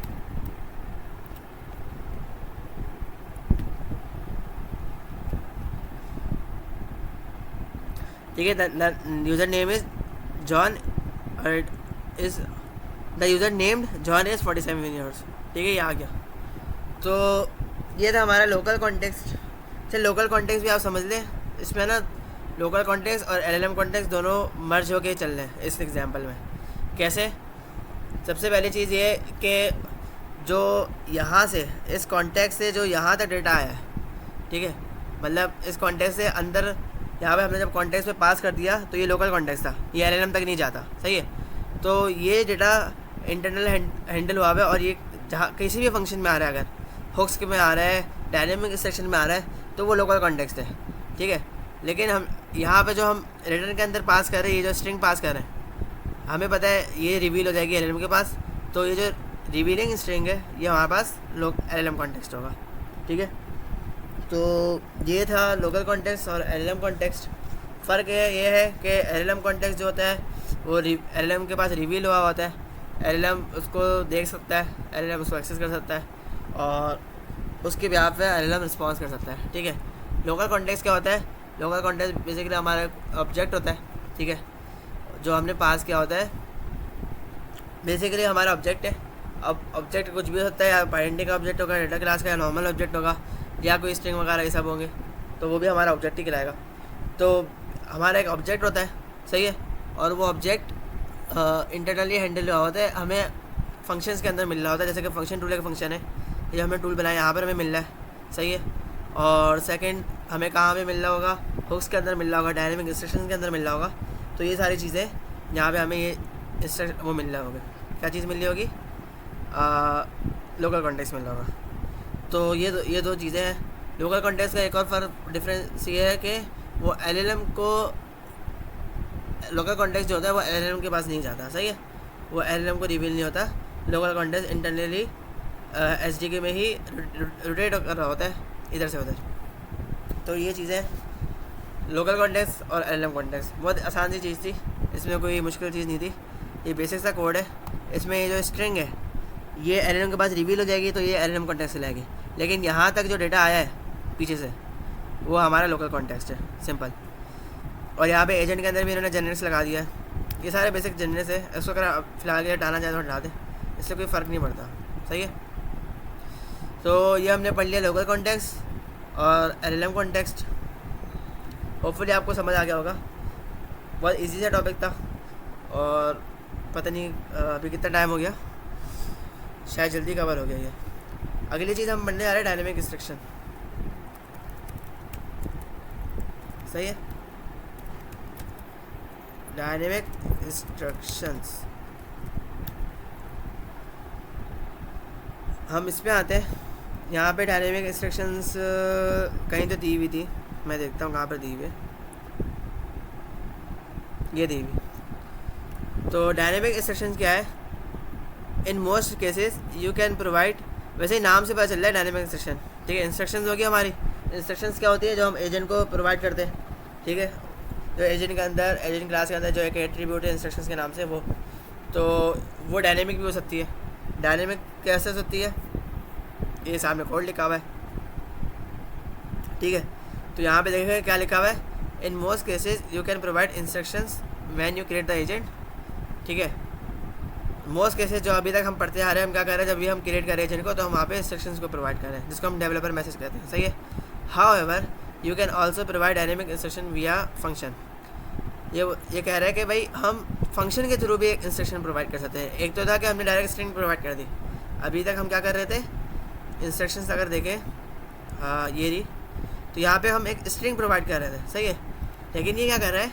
ठीक है, the user name is John, और is the user named John is 47 years. ठीक है, ये आ गया। तो ये था हमारा लोकल कॉन्टेक्स्ट। चल, लोकल कॉन्टेक्स्ट भी आप समझ लें, इसमें ना लोकल कॉन्टेक्स्ट और एलएलएम कॉन्टेक्स्ट दोनों मर्ज होके चल रहे हैं इस एग्जांपल में। कैसे? सबसे पहली चीज़ ये कि जो यहाँ से, इस कॉन्टेक्स्ट से जो यहाँ तक डेटा आया है, ठीक है, मतलब इस कॉन्टेक्स्ट से अंदर, यहाँ पे हमने जब कॉन्टेक्स्ट पे पास कर दिया तो ये लोकल कॉन्टेक्स्ट था, ये एलएलएम तक नहीं जाता। सही है, तो ये डेटा इंटरनल हैंडल हुआ है, और ये जहाँ किसी भी फंक्शन में आ रहा है, अगर हुक्स में आ रहा है, डायनेमिक सेक्शन में आ रहा है, तो वो लोकल कॉन्टेक्स्ट है। ठीक है, लेकिन हम यहाँ पे जो हम रिटर्न के अंदर पास कर रहे हैं, ये जो स्ट्रिंग पास कर रहे हैं, हमें पता है ये रिवील हो जाएगी एलएलएम के पास, तो ये जो रिवीलिंग स्ट्रिंग है ये हमारे पास एलएलएम कॉन्टेक्स्ट होगा। ठीक है, तो ये था लोकल कॉन्टेक्स्ट और एलएलएम कॉन्टेक्स्ट। फ़र्क ये है कि एलएलएम कॉन्टेक्स्ट जो होता है वो एलएलएम के पास रिवील हुआ होता है, एलएलएम उसको देख सकता है, एलएलएम उसको एक्सेस कर सकता है, और उसके बिहाफ पे एलएलएम रिस्पॉन्स कर सकता है। ठीक है, लोकल कॉन्टेक्स्ट क्या होता है? लोकल कॉन्टेक्स्ट बेसिकली हमारा ऑब्जेक्ट होता है, ठीक है, जो हमने पास किया होता है, बेसिकली हमारा ऑब्जेक्ट है। अब ऑब्जेक्ट कुछ भी हो सकता है, या आइडेंटिटी का ऑब्जेक्ट होगा, डेटा क्लास का, या नॉर्मल ऑब्जेक्ट होगा, या कोई स्ट्रिंग वगैरह ये सब होंगे, तो वो भी हमारा ऑब्जेक्ट ही कहलाएगा। तो हमारा एक ऑब्जेक्ट होता है, सही है, और वो ऑब्जेक्ट इंटरनली हैंडल हुआ होता है, हमें फंक्शंस के अंदर मिल रहा होता है। जैसे कि फंक्शन टूल का फंक्शन है, ये हमने टूल बनाया, यहाँ पर हमें मिल रहा है, सही है। और सेकंड हमें कहाँ पे मिल रहा होगा? हुक्स के अंदर मिल रहा होगा, डायनेमिक इंस्ट्रक्शन के अंदर मिल रहा होगा। तो ये सारी चीज़ें यहाँ पे हमें ये वो मिल रहा होगा, क्या चीज़ मिल रही होगी? लोकल कॉन्टेक्स्ट मिल रहा होगा। तो ये दो चीज़ें हैं। लोकल कॉन्टेक्स्ट का एक और फर्क डिफरेंस ये है कि वो एलएलएम को, लोकल कॉन्टेक्स्ट जो होता है वो एलएलएम के पास नहीं जाता, सही है, वो एलएलएम को रिवील नहीं होता। लोकल कॉन्टेक्स्ट इंटरनली एसडीके में ही रोटेट कर रहा होता है इधर से उधर। तो ये चीज़ें लोकल कॉन्टेक्स्ट और एलएलएम कॉन्टेक्स्ट, बहुत आसान सी चीज़ थी, इसमें कोई मुश्किल चीज़ नहीं थी, ये बेसिक सा कोड है। इसमें ये जो स्ट्रिंग है ये एलएलएम के पास रिवील हो जाएगी, तो ये एलएलएम कॉन्टेक्स्ट से लाएगी। लेकिन यहाँ तक जो डेटा आया है पीछे से वो हमारा लोकल कॉन्टेक्स्ट है, सिंपल। और यहाँ पे एजेंट के अंदर भी इन्होंने जनरेट्स लगा दिया है। ये सारे बेसिक जनरेट्स है, इसको अगर फिलहाल ये डालना चाहे तो हटा दें, इससे कोई फ़र्क नहीं पड़ता, सही है। तो ये हमने पढ़ लिया लोकल कॉन्टेक्स्ट और एलएलएम कॉन्टेक्स्ट। होपफुली आपको समझ आ गया होगा। बहुत इजी सा टॉपिक था और पता नहीं अभी कितना टाइम हो गया, शायद जल्दी कवर हो गया ये। अगली चीज़ हम पढ़ने आ रहे हैं डायनेमिक इंस्ट्रक्शन, सही है। डायनेमिक इंस्ट्रक्शंस हम इस पे आते हैं। यहाँ पे डायनेमिक इंस्ट्रक्शंस कहीं तो दी हुई थी, मैं देखता हूँ कहाँ पर दी हुई है, ये दी हुई। तो डायनेमिक इंस्ट्रक्शंस क्या है? In most cases you can provide, वैसे ही नाम से पता चल रहा है डायनेमिक इंस्ट्रक्शन, ठीक है। इंस्ट्रक्शंस होगी हमारी, इंस्ट्रक्शंस क्या होती है? जो हम एजेंट को प्रोवाइड करते हैं, ठीक है। जो एजेंट के अंदर, एजेंट क्लास के अंदर जो एक एट्रीब्यूट है इंस्ट्रक्शंस के नाम से, वो डायनेमिक भी हो सकती है। डायनेमिक कैसे हो सकती है? ये सामने कोड लिखा हुआ है, ठीक है। तो यहाँ पे देखेंगे क्या लिखा हुआ है, in most cases you can provide instructions when you create the agent, ठीक है। मोस्ट केसेस जो अभी तक हम पढ़ते आ रहे हैं, हम क्या कर रहे हैं, जब भी हम क्रिएट करें एजेंट को तो हम वहाँ पे इंस्ट्रक्शंस को प्रोवाइड कर रहे हैं, जिसको हम डेवलपर मैसेज कहते हैं, सही है। However you can also provide dynamic instruction विया फंक्शन। ये कह रहा है कि भाई हम फंक्शन के थ्रू भी एक इंस्ट्रक्शन प्रोवाइड कर सकते हैं। एक तो था कि हमने डायरेक्ट स्ट्रिंग प्रोवाइड कर दी, अभी तक हम क्या कर रहे थे, इंस्ट्रक्शंस अगर देखें ये रही, तो यहाँ पे हम एक स्ट्रिंग प्रोवाइड कर रहे थे, सही है। लेकिन ये क्या कर रहा है,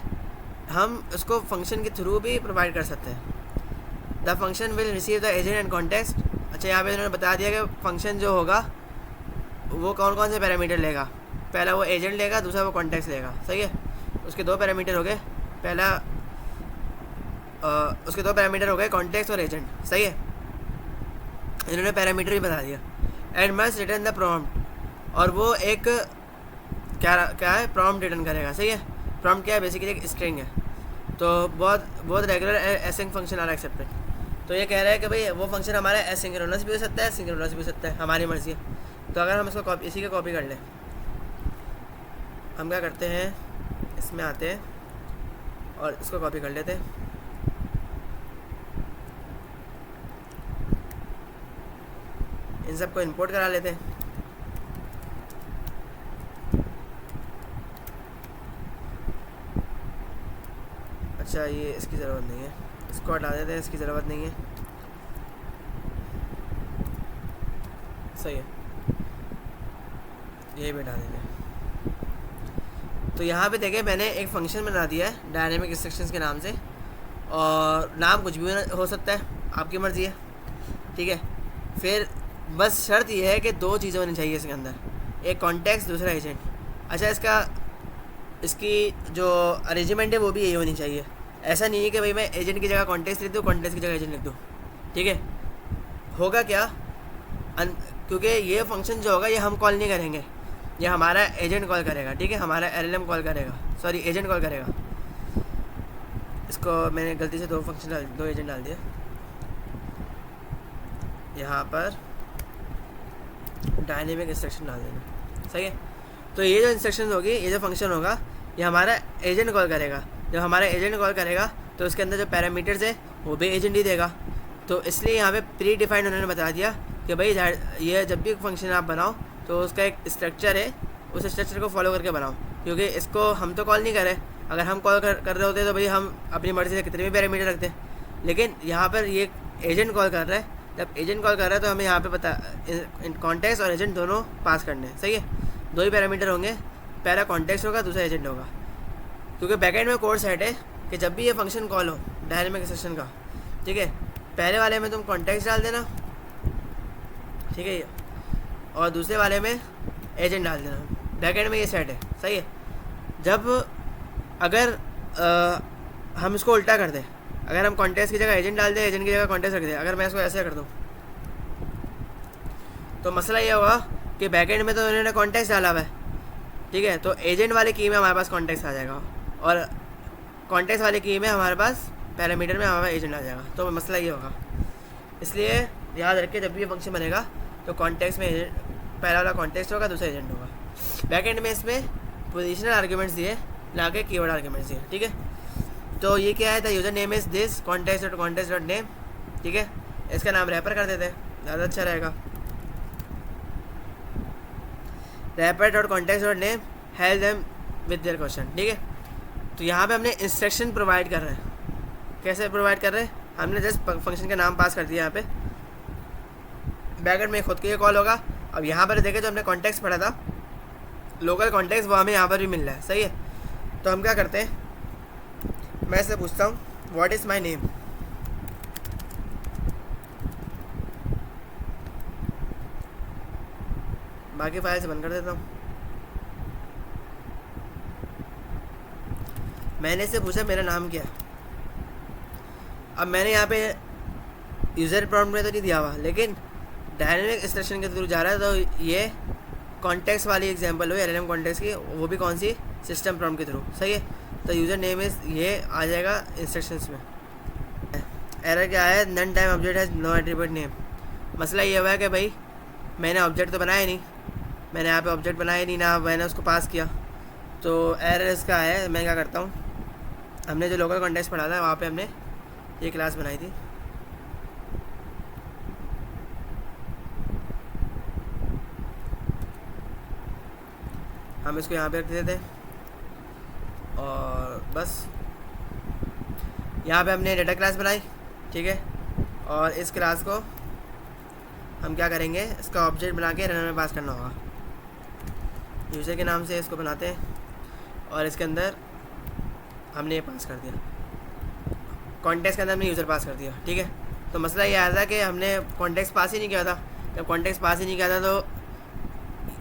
हम उसको फंक्शन के थ्रू भी प्रोवाइड कर सकते हैं। The function will receive the agent and context. अच्छा, यहाँ पे इन्होंने बता दिया कि फंक्शन जो होगा वो कौन कौन से पैरामीटर लेगा। पहला वो एजेंट लेगा, दूसरा वो कॉन्टेक्स्ट लेगा, सही है। उसके दो पैरामीटर हो गए, उसके दो पैरामीटर हो गए कॉन्टेक्स्ट और एजेंट, सही है। इन्होंने पैरामीटर भी बता दिया। And must return the prompt, और वो एक क्या है, प्रॉम्प्ट रिटर्न करेगा, सही है। प्रॉम्प्ट क्या है? बेसिकली एक स्ट्रिंग है। तो बहुत रेगुलर एसिंक फंक्शन आ रहा है एक्सेप्टेड। तो ये कह रहा है कि भाई वो फंक्शन हमारा एसिंक्रोनस भी हो सकता है, सिंक्रोनस भी हो सकता है, हमारी मर्जी है। तो अगर हम इसको इसी का कॉपी कर लें, हम क्या करते हैं, इसमें आते हैं और इसको कॉपी कर लेते हैं। इन सबको इंपोर्ट करा लेते हैं। अच्छा, ये इसकी ज़रूरत नहीं है, इसको हटा देते हैं, इसकी ज़रूरत नहीं है, सही है। ये भी हटा देते हैं। तो यहाँ पे देखें, मैंने एक फ़ंक्शन बना दिया है डायनेमिक इंस्ट्रक्शंस के नाम से, और नाम कुछ भी हो सकता है, आपकी मर्ज़ी है, ठीक है। फिर बस शर्त यह है कि दो चीज़ें होनी चाहिए इसके अंदर, एक कॉन्टेक्स्ट, दूसरा एजेंट। अच्छा, इसकी जो अरेंजमेंट है वो भी यही होनी चाहिए। ऐसा नहीं है कि भाई मैं एजेंट की जगह कॉन्टेक्स्ट लिख दूँ, कॉन्टेक्स्ट की जगह एजेंट लिख दूँ, ठीक है। होगा क्या, क्योंकि ये फंक्शन जो होगा ये हम कॉल नहीं करेंगे, ये हमारा एजेंट कॉल करेगा, ठीक है। हमारा एलएलएम कॉल करेगा, सॉरी एजेंट कॉल करेगा। इसको मैंने गलती से दो एजेंट डाल दिया यहाँ पर, डायनेमिक इंस्ट्रक्शन डाल देना, सही है। तो ये जो इंस्ट्रक्शन होगी, ये जो फंक्शन होगा, ये हमारा एजेंट कॉल करेगा। जब हमारा एजेंट कॉल करेगा तो उसके अंदर जो पैरामीटर्स है वो भी एजेंट ही देगा। तो इसलिए यहाँ पे प्री डिफाइंड उन्होंने बता दिया कि भाई ये जब भी फंक्शन आप बनाओ तो उसका एक स्ट्रक्चर है, उस स्ट्रक्चर को फॉलो करके बनाओ, क्योंकि इसको हम तो कॉल नहीं करें। अगर हम कॉल कर रहे होते तो भाई हम अपनी मर्ज़ी से कितने भी पैरामीटर रखते हैं, लेकिन यहाँ पर ये एजेंट कॉल कर रहा है। जब एजेंट कॉल कर रहा है तो हमें यहाँ पे पता कॉन्टेक्स्ट और एजेंट दोनों पास करने हैं, सही है। दो ही पैरामीटर होंगे, पहला कॉन्टेक्स्ट होगा, दूसरा एजेंट होगा। क्योंकि बैकएंड में कोड सेट है कि जब भी ये फंक्शन कॉल हो डायनेमिक इंस्ट्रक्शन का, ठीक है, पहले वाले में तुम कॉन्टेक्स्ट डाल देना, ठीक है, और दूसरे वाले में एजेंट डाल देना। बैकएंड में ये सेट है, सही है। जब अगर हम इसको उल्टा कर दें, अगर हम कॉन्टेक्स्ट की जगह एजेंट डाल दें, एजेंट की जगह कॉन्टेक्स्ट रख दें, अगर मैं इसको ऐसे कर दूँ तो मसला ये होगा कि बैकएंड में तो उन्होंने कॉन्टेक्स्ट डाला हुआ है, ठीक है। तो एजेंट वाले की में हमारे पास कॉन्टेक्स्ट आ जाएगा, और कॉन्टेक्स्ट वाले की में हमारे पास पैरामीटर में हमारा एजेंट आ जाएगा। तो मसला ये होगा। इसलिए याद रख के जब भी ये फंक्शन बनेगा तो कॉन्टेक्स्ट में पहला वाला कॉन्टेक्स्ट होगा, दूसरा एजेंट होगा। बैकएंड में इसमें पोजिशनल आर्ग्यूमेंट्स दिए ना कि कीवर्ड आर्ग्यूमेंट्स दिए, ठीक है। तो ये क्या है, the user name is this context dot context dot name, ठीक है। इसका नाम रैपर कर देते हैं, ज़्यादा अच्छा रहेगा। Wrapper dot context dot name help them with their question, ठीक है। तो यहाँ पे हमने इंस्ट्रक्शन प्रोवाइड कर रहे हैं। कैसे प्रोवाइड कर रहे हैं, हमने जस्ट फंक्शन का नाम पास कर दिया। यहाँ पे बैकएंड में खुद के लिए कॉल होगा। अब यहाँ पर देखें जो हमने कॉन्टेक्स्ट पढ़ा था लोकल कॉन्टेक्स्ट, वो हमें यहाँ पर भी मिल रहा है, सही है। तो हम क्या करते हैं, मैं इससे पूछता हूँ व्हाट इज़ माई नेम। बाकी फाइल से बंद कर देता हूँ। मैंने इससे पूछा मेरा नाम क्या है। अब मैंने यहाँ पे यूज़र प्रॉम्प्ट में तो नहीं दिया हुआ, लेकिन डायनेमिक इंस्ट्रक्शन के थ्रू जा रहा है। तो ये कॉन्टेक्स्ट वाली एग्जांपल हुई एलएलएम कॉन्टेक्स्ट की, वो भी कौन सी, सिस्टम प्रॉम्प्ट के थ्रू, सही है। तो यूज़र नेम इज़ ये आ जाएगा इंस्ट्रक्शंस में। एरर क्या है, none type object has no attribute name. मसला ये हुआ है कि भाई मैंने ऑब्जेक्ट तो बनाया नहीं, मैंने यहाँ पे ऑब्जेक्ट बनाया नहीं ना, मैंने उसको पास किया। तो एरर इसका है, मैं क्या करता हूँ, हमने जो लोकल कॉन्टेक्स्ट पढ़ा था वहाँ पे हमने ये क्लास बनाई थी। हम इसको यहाँ पे रख देते हैं और बस यहाँ पे हमने डेटा क्लास बनाई, ठीक है। और इस क्लास को हम क्या करेंगे, इसका ऑब्जेक्ट बना के रनर में पास करना होगा। यूज़र के नाम से इसको बनाते हैं और इसके अंदर हमने ये पास कर दिया, कॉन्टेक्स्ट के अंदर हमने यूज़र पास कर दिया, ठीक है। तो मसला ये आया था कि हमने कॉन्टेक्स्ट पास ही नहीं किया था। जब कॉन्टेक्स्ट पास ही नहीं किया था तो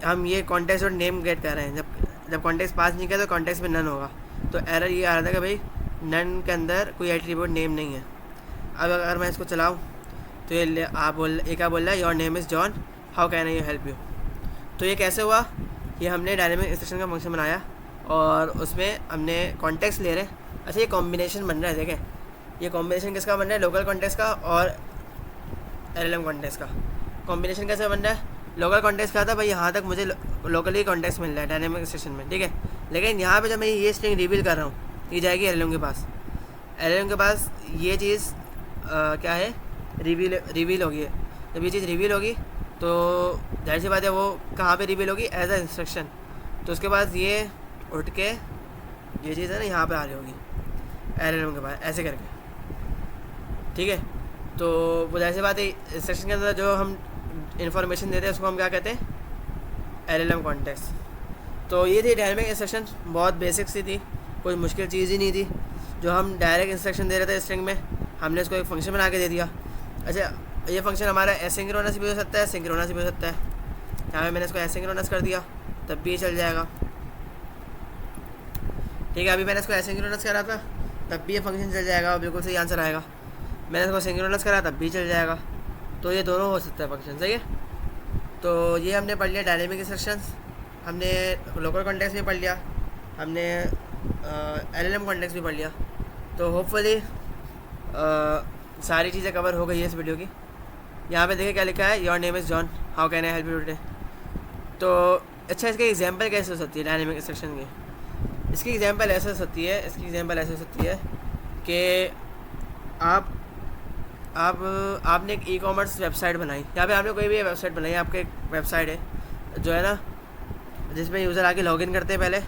हम ये कॉन्टेक्स्ट और नेम गेट कर रहे हैं। जब कॉन्टेक्स्ट पास नहीं किया तो कॉन्टेक्स्ट में नन होगा। तो एरर ये आ रहा था कि भाई नन के अंदर कोई एट्रीब्यूट नेम नहीं है। अब अगर मैं इसको चलाऊँ तो ये क्या बोल रहा है, your name is John, how can I help you. तो ये कैसे हुआ, ये हमने डायनेमिक इंस्ट्रक्शन का फंक्शन बनाया और उसमें हमने कॉन्टेक्स्ट ले रहे हैं। अच्छा, ये कॉम्बिनेशन बन रहा है, देखें ये कॉम्बिनेशन किसका बन रहा है, लोकल कॉन्टेक्स्ट का और एलएलएम कॉन्टेक्स्ट का। कॉम्बिनेशन कैसे बन रहा है, लोकल कॉन्टेक्स्ट का था भाई यहाँ तक मुझे लोकली कॉन्टेक्स्ट मिल रहा है डायनेमिक इंस्ट्रक्शन में, ठीक है। लेकिन यहाँ पे जब मैं ये स्ट्रिंग रिवील कर रहा हूँ, ये जाएगी एलएलएम के पास। एलएलएम के पास ये चीज़ क्या है, रिवील होगी। जब ये चीज़ रिवील होगी तो जाहिर सी बात है वो कहाँ पे रिवील होगी, एज अ इंस्ट्रक्शन। तो उसके बाद ये उठ के ये चीज़ है ना यहाँ पे आ रही होगी एलएलएम के पास, ऐसे करके, ठीक है। तो वो जाहिर सी बात है इंस्ट्रक्शन के अंदर जो हम इन्फॉर्मेशन देते हैं उसको हम क्या कहते हैं, एलएलएम कॉन्टेक्स्ट। तो ये थी डायनेमिक इंस्ट्रक्शन, बहुत बेसिक सी थी, कोई मुश्किल चीज़ ही नहीं थी। जो हम डायरेक्ट इंस्ट्रक्शन दे रहे थे स्ट्रिंग में, हमने इसको एक फंक्शन बना के दे दिया। अच्छा, ये फंक्शन हमारा एसिंक्रोनस भी हो सकता है, सिंक्रोनस भी हो सकता है। यहाँ पे मैंने इसको एसिंक्रोनस कर दिया तब भी चल जाएगा, ठीक है। अभी मैंने इसको एसिंक्रोनस करा था तब भी ये फंक्शन चल जाएगा, बिल्कुल सही आंसर आएगा। मैंने इसको सिंक्रोनस करा तब भी चल जाएगा। तो ये दोनों हो सकता है फंक्शन, सही है। तो ये हमने पढ़ लिया डायनेमिक इंस्ट्रक्शंस, हमने लोकल कॉन्टेक्स्ट भी पढ़ लिया, हमने एलएलएम कॉन्टेक्स्ट भी पढ़ लिया। तो होपफुली सारी चीज़ें कवर हो गई है इस वीडियो की। यहाँ पे देखिए क्या लिखा है, your name is John, how can I help you today. तो अच्छा, इसकी एग्जांपल कैसे हो सकती है डायनेमिक इंस्ट्रक्शन की। इसकी एग्जांपल ऐसे हो सकती है, कि आपने एक ई-कॉमर्स वेबसाइट बनाई। यहाँ पे आपने कोई भी वेबसाइट बनाई, आपके एक वेबसाइट है जो है ना, जिसमें यूज़र आके लॉगिन करते हैं पहले।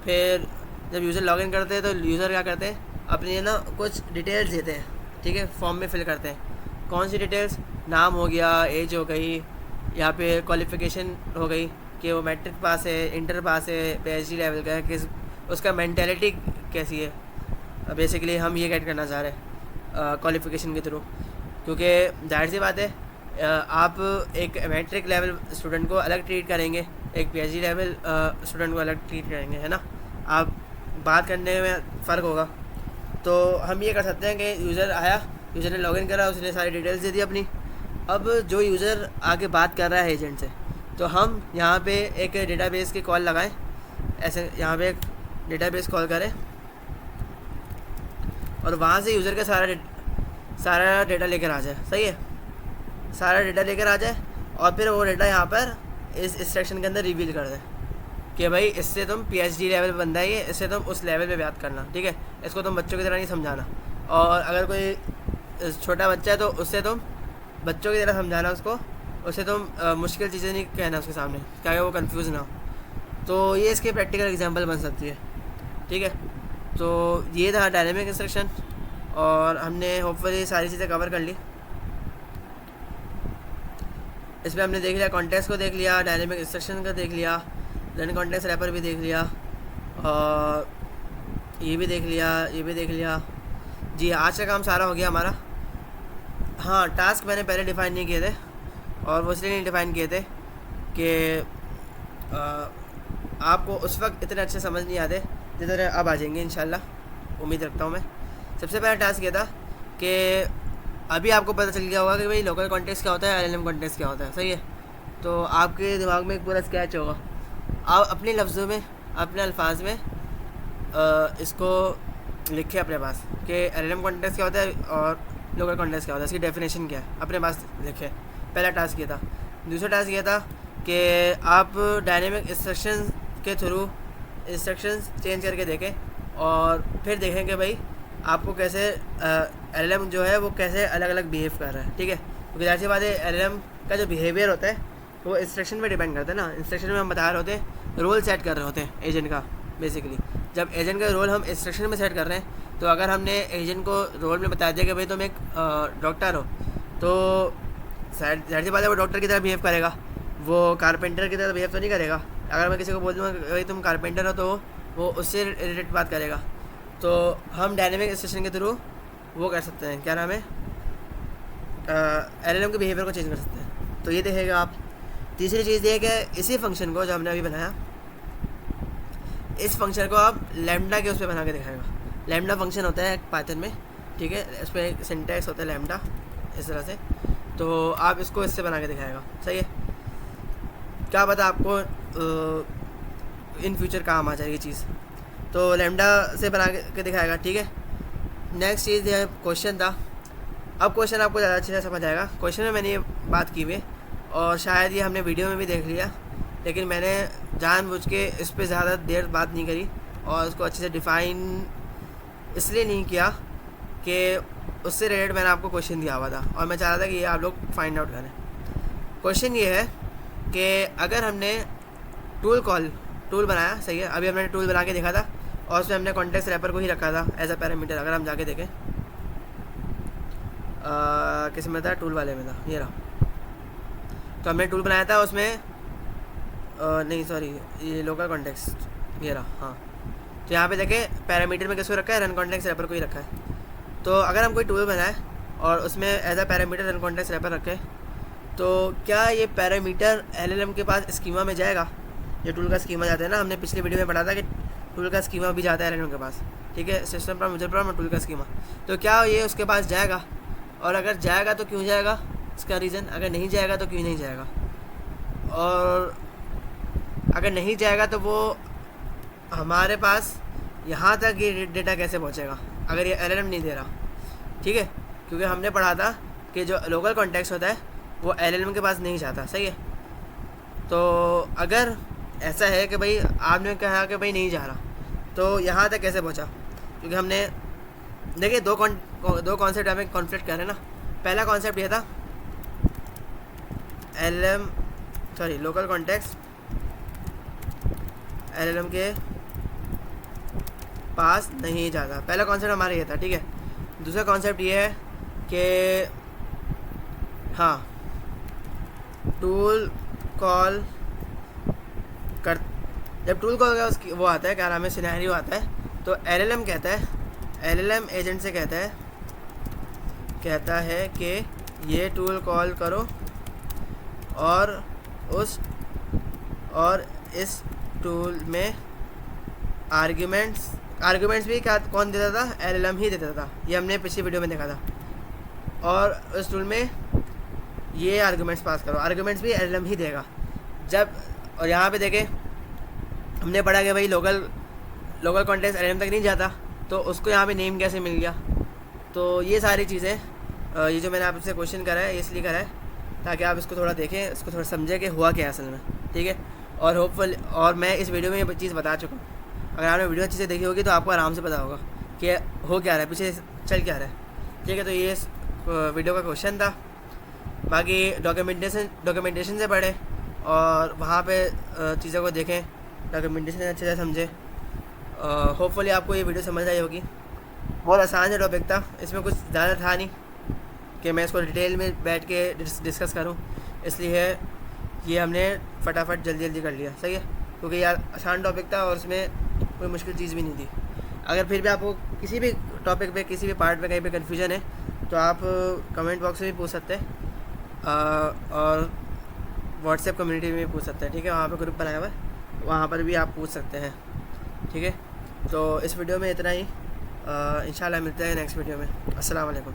फिर जब यूज़र लॉगिन करते हैं तो यूज़र क्या करते हैं, अपनी ना कुछ डिटेल्स देते हैं, ठीक है, फॉर्म में फिल करते हैं। कौन सी डिटेल्स, नाम हो गया, एज हो गई, यहाँ पे क्वालिफ़िकेशन हो गई कि वो मैट्रिक पास है, इंटर पास है, PhD लेवल का है, किस उसका मेंटेलिटी कैसी है। बेसिकली हम ये गेट करना चाह रहे हैं क्वालिफ़िकेशन के थ्रू, क्योंकि जाहिर सी बात है आप एक मैट्रिक लेवल स्टूडेंट को अलग ट्रीट करेंगे, एक PhD लेवल स्टूडेंट को अलग ट्रीट करेंगे, है ना। आप बात करने में फ़र्क होगा। तो हम ये कर सकते हैं कि यूज़र आया, यूज़र ने लॉगिन करा, उसने सारी डिटेल्स दे दी अपनी। अब जो यूज़र आगे बात कर रहा है एजेंट से, तो हम यहाँ पे एक डेटाबेस की कॉल लगाएं, ऐसे यहाँ पे एक डेटाबेस कॉल करें और वहाँ से यूज़र का सारा डेटा लेकर आ जाए, सही है। सारा डेटा लेकर आ जाए और फिर वो डेटा यहाँ पर इस इंस्ट्रक्शन के अंदर रिवील कर दे कि भाई इससे तुम PhD लेवल बंदा है ये, इससे तुम उस लेवल पे बात करना, ठीक है। इसको तुम बच्चों की तरह नहीं समझाना, और अगर कोई छोटा बच्चा है तो उससे तुम बच्चों की तरह समझाना उसको, उससे तुम मुश्किल चीज़ें नहीं कहना उसके सामने, क्या वो कंफ्यूज ना हो। तो ये इसके प्रैक्टिकल एग्जांपल बन सकती है, ठीक है। तो ये था डायनेमिक इंस्ट्रक्शन, और हमने होपफुली सारी चीज़ें कवर कर ली। इसमें हमने देख लिया कॉन्टेक्स्ट को, देख लिया डायनेमिक इंस्ट्रक्शन का, देख लिया देन कॉन्टेक्स्ट रैपर भी देख लिया, और ये भी देख लिया, ये भी देख लिया। जी आज का काम सारा हो गया हमारा। हाँ, टास्क मैंने पहले डिफ़ाइन नहीं किए थे, और वो इसलिए नहीं डिफ़ाइन किए थे कि आपको उस वक्त इतने अच्छे समझ नहीं आते जितने अब आ जाएंगे इंशाल्लाह, उम्मीद रखता हूँ मैं। सबसे पहला टास्क ये था कि अभी आपको पता चल गया होगा कि भाई लोकल कॉन्टेक्स्ट क्या होता है, LLM कॉन्टेक्स्ट क्या होता है, सही है। तो आपके दिमाग में एक पूरा स्केच होगा, आप अपने लफ्ज़ों में, अपने अल्फाज में इसको लिखे अपने पास कि LLM कॉन्टेक्स्ट क्या होता है और लोकल कॉन्टेक्स्ट क्या होता है, इसकी डेफिनेशन क्या है, अपने पास लिखे। पहला टास्क ये था। दूसरा टास्क ये था कि आप डायनेमिक इंस्ट्रक्शन के थ्रू इंस्ट्रक्शंस चेंज करके देखें, और फिर देखें कि भाई आपको कैसे LLM जो है वो कैसे अलग अलग बिहेव कर रहा है, ठीक है। क्योंकि जाहिर सी बात है LLM का जो बिहेवियर होता है वो इंस्ट्रक्शन पे डिपेंड करता है ना। इंस्ट्रक्शन में हम बता रहे होते हैं, रोल सेट कर रहे होते हैं एजेंट का। बेसिकली जब एजेंट का रोल हम इंस्ट्रक्शन में सेट कर रहे हैं, तो अगर हमने एजेंट को रोल में बता दिया कि भाई तुम एक डॉक्टर हो, तो जाहिर सी बात है वो डॉक्टर की तरह बिहेव करेगा, वो कारपेंटर की तरह बिहेव तो नहीं करेगा। अगर मैं किसी को बोल दूँगा भाई तुम कारपेंटर हो, तो वो उससे रिलेटेड बात करेगा। तो हम डायनेमिक इंस्ट्रक्शन के थ्रू वो कर सकते हैं, क्या नाम है, LLM के बिहेवियर को चेंज कर सकते हैं। तो ये देखेगा आप। तीसरी चीज़ ये है कि इसी फंक्शन को जो हमने अभी बनाया, इस फंक्शन को आप लैम्डा के उस पर बना के दिखाएगा। लैम्डा फंक्शन होता है पाइथन में, ठीक है, इस पर एक सिंटैक्स होता है लैम्डा, इस तरह से। तो आप इसको इससे बना के दिखाएगा, सही है। क्या पता आपको इन फ्यूचर काम आ जाए ये चीज़। तो लैम्डा से बना के दिखाएगा, ठीक है। नेक्स्ट चीज़ है क्वेश्चन था। अब क्वेश्चन आपको ज़्यादा अच्छे से समझ आएगा। क्वेश्चन में मैंने ये बात की हुई है, और शायद ये हमने वीडियो में भी देख लिया, लेकिन मैंने जानबूझ के इस पर ज़्यादा देर बात नहीं करी और उसको अच्छे से डिफ़ाइन इसलिए नहीं किया कि उससे रिलेटेड मैंने आपको क्वेश्चन दिया हुआ था, और मैं चाह रहा था कि ये आप लोग फाइंड आउट करें। क्वेश्चन ये है कि अगर हमने टूल बनाया, सही है, अभी हमने टूल बना के देखा था, और उसमें हमने कॉन्टेक्स्ट रैपर को ही रखा था एज अ पैरामीटर। अगर हम जाके देखें किस में था, टूल वाले में था, ये रहा। तो हमने टूल बनाया था उसमें नहीं सॉरी, ये लोकल कॉन्टेक्स्ट, ये रहा, हाँ। तो यहाँ पे देखें पैरामीटर में किसको रखा है, रन कॉन्टेक्स्ट रैपर को ही रखा है। तो अगर हम कोई टूल बनाए और उसमें as a parameter run context wrapper रखें, तो क्या ये पैरामीटर LLM के पास स्कीमा में जाएगा? ये टूल का स्कीमा जाता है ना, हमने पिछले वीडियो में पढ़ा था कि टूल का स्कीमा भी जाता है LLM के पास, ठीक है, सिस्टम पर यूजर पर टूल का स्कीमा। तो क्या ये उसके पास जाएगा, और अगर जाएगा तो क्यों जाएगा, इसका रीज़न। अगर नहीं जाएगा तो क्यों नहीं जाएगा, और अगर नहीं जाएगा तो वो हमारे पास यहाँ तक ये डेटा कैसे पहुँचेगा अगर ये LLM नहीं दे रहा, ठीक है। क्योंकि हमने पढ़ा था कि जो लोकल कॉन्टेक्स्ट होता है वो LLM के पास नहीं जाता, सही है। तो अगर ऐसा है कि भाई आपने कहा कि भाई नहीं जा रहा, तो यहाँ तक कैसे पहुँचा? क्योंकि हमने देखिए दो कॉन्सेप्ट हमें कॉन्फ्लिक्ट कर रहे हैं ना। पहला कॉन्सेप्ट ये था लोकल कॉन्टेक्स्ट LLM के पास नहीं जाता, पहला कॉन्सेप्ट हमारा ये था, ठीक है। दूसरा कॉन्सेप्ट ये है कि हाँ, टूल कॉल कर, जब टूल कॉल का उसकी वो आता है, क्या नाम है, सिनेरियो आता है, तो LLM कहता है, LLM एजेंट से कहता है कि ये टूल कॉल करो, और इस टूल में आर्ग्यूमेंट्स भी क्या कौन देता था, LLM ही देता था। ये हमने पिछली वीडियो में देखा था। और उस टूल में ये आर्ग्यूमेंट्स पास करो, आर्ग्यूमेंट्स भी LLM ही देगा जब। और यहाँ पे देखें हमने पढ़ा कि भाई लोकल कॉन्टेक्स्ट LLM तक नहीं जाता, तो उसको यहाँ पे नेम कैसे मिल गया। तो ये सारी चीज़ें, ये जो मैंने आपसे क्वेश्चन करा है, ये इसलिए करा है ताकि आप इसको थोड़ा देखें, इसको थोड़ा समझें कि हुआ क्या है असल में, ठीक है। और होपफुल, और मैं इस वीडियो में ये चीज़ बता चुका हूँ। अगर आपने वीडियो अच्छे से देखी होगी तो आपको आराम से पता होगा कि हो क्या रहा है, पीछे चल क्या रहा है, ठीक है। तो ये वीडियो का क्वेश्चन था। बाकी डॉक्यूमेंटेशन से पढ़ें और वहाँ पे चीज़ों को देखें, डॉक्यूमेंटेशन अच्छे से समझें। होपफुली आपको ये वीडियो समझ आई होगी। बहुत आसान है टॉपिक था, इसमें कुछ ज़्यादा था नहीं कि मैं इसको डिटेल में बैठ के डिस्कस करूं, इसलिए ये हमने फटाफट जल्दी कर लिया, सही है। क्योंकि यार आसान टॉपिक था और उसमें कोई मुश्किल चीज़ भी नहीं थी। अगर फिर भी आपको किसी भी टॉपिक पे, किसी भी पार्ट में कहीं पे कन्फ्यूजन है तो आप कमेंट बॉक्स में भी पूछ सकते हैं और व्हाट्सएप कम्युनिटी में भी पूछ सकते हैं, ठीक है। वहाँ पे ग्रुप बनाया हुआ है, वहाँ पर भी आप पूछ सकते हैं, ठीक है। तो इस वीडियो में इतना ही। इंशाल्लाह मिलते हैं नेक्स्ट वीडियो में। अस्सलाम वालेकुम।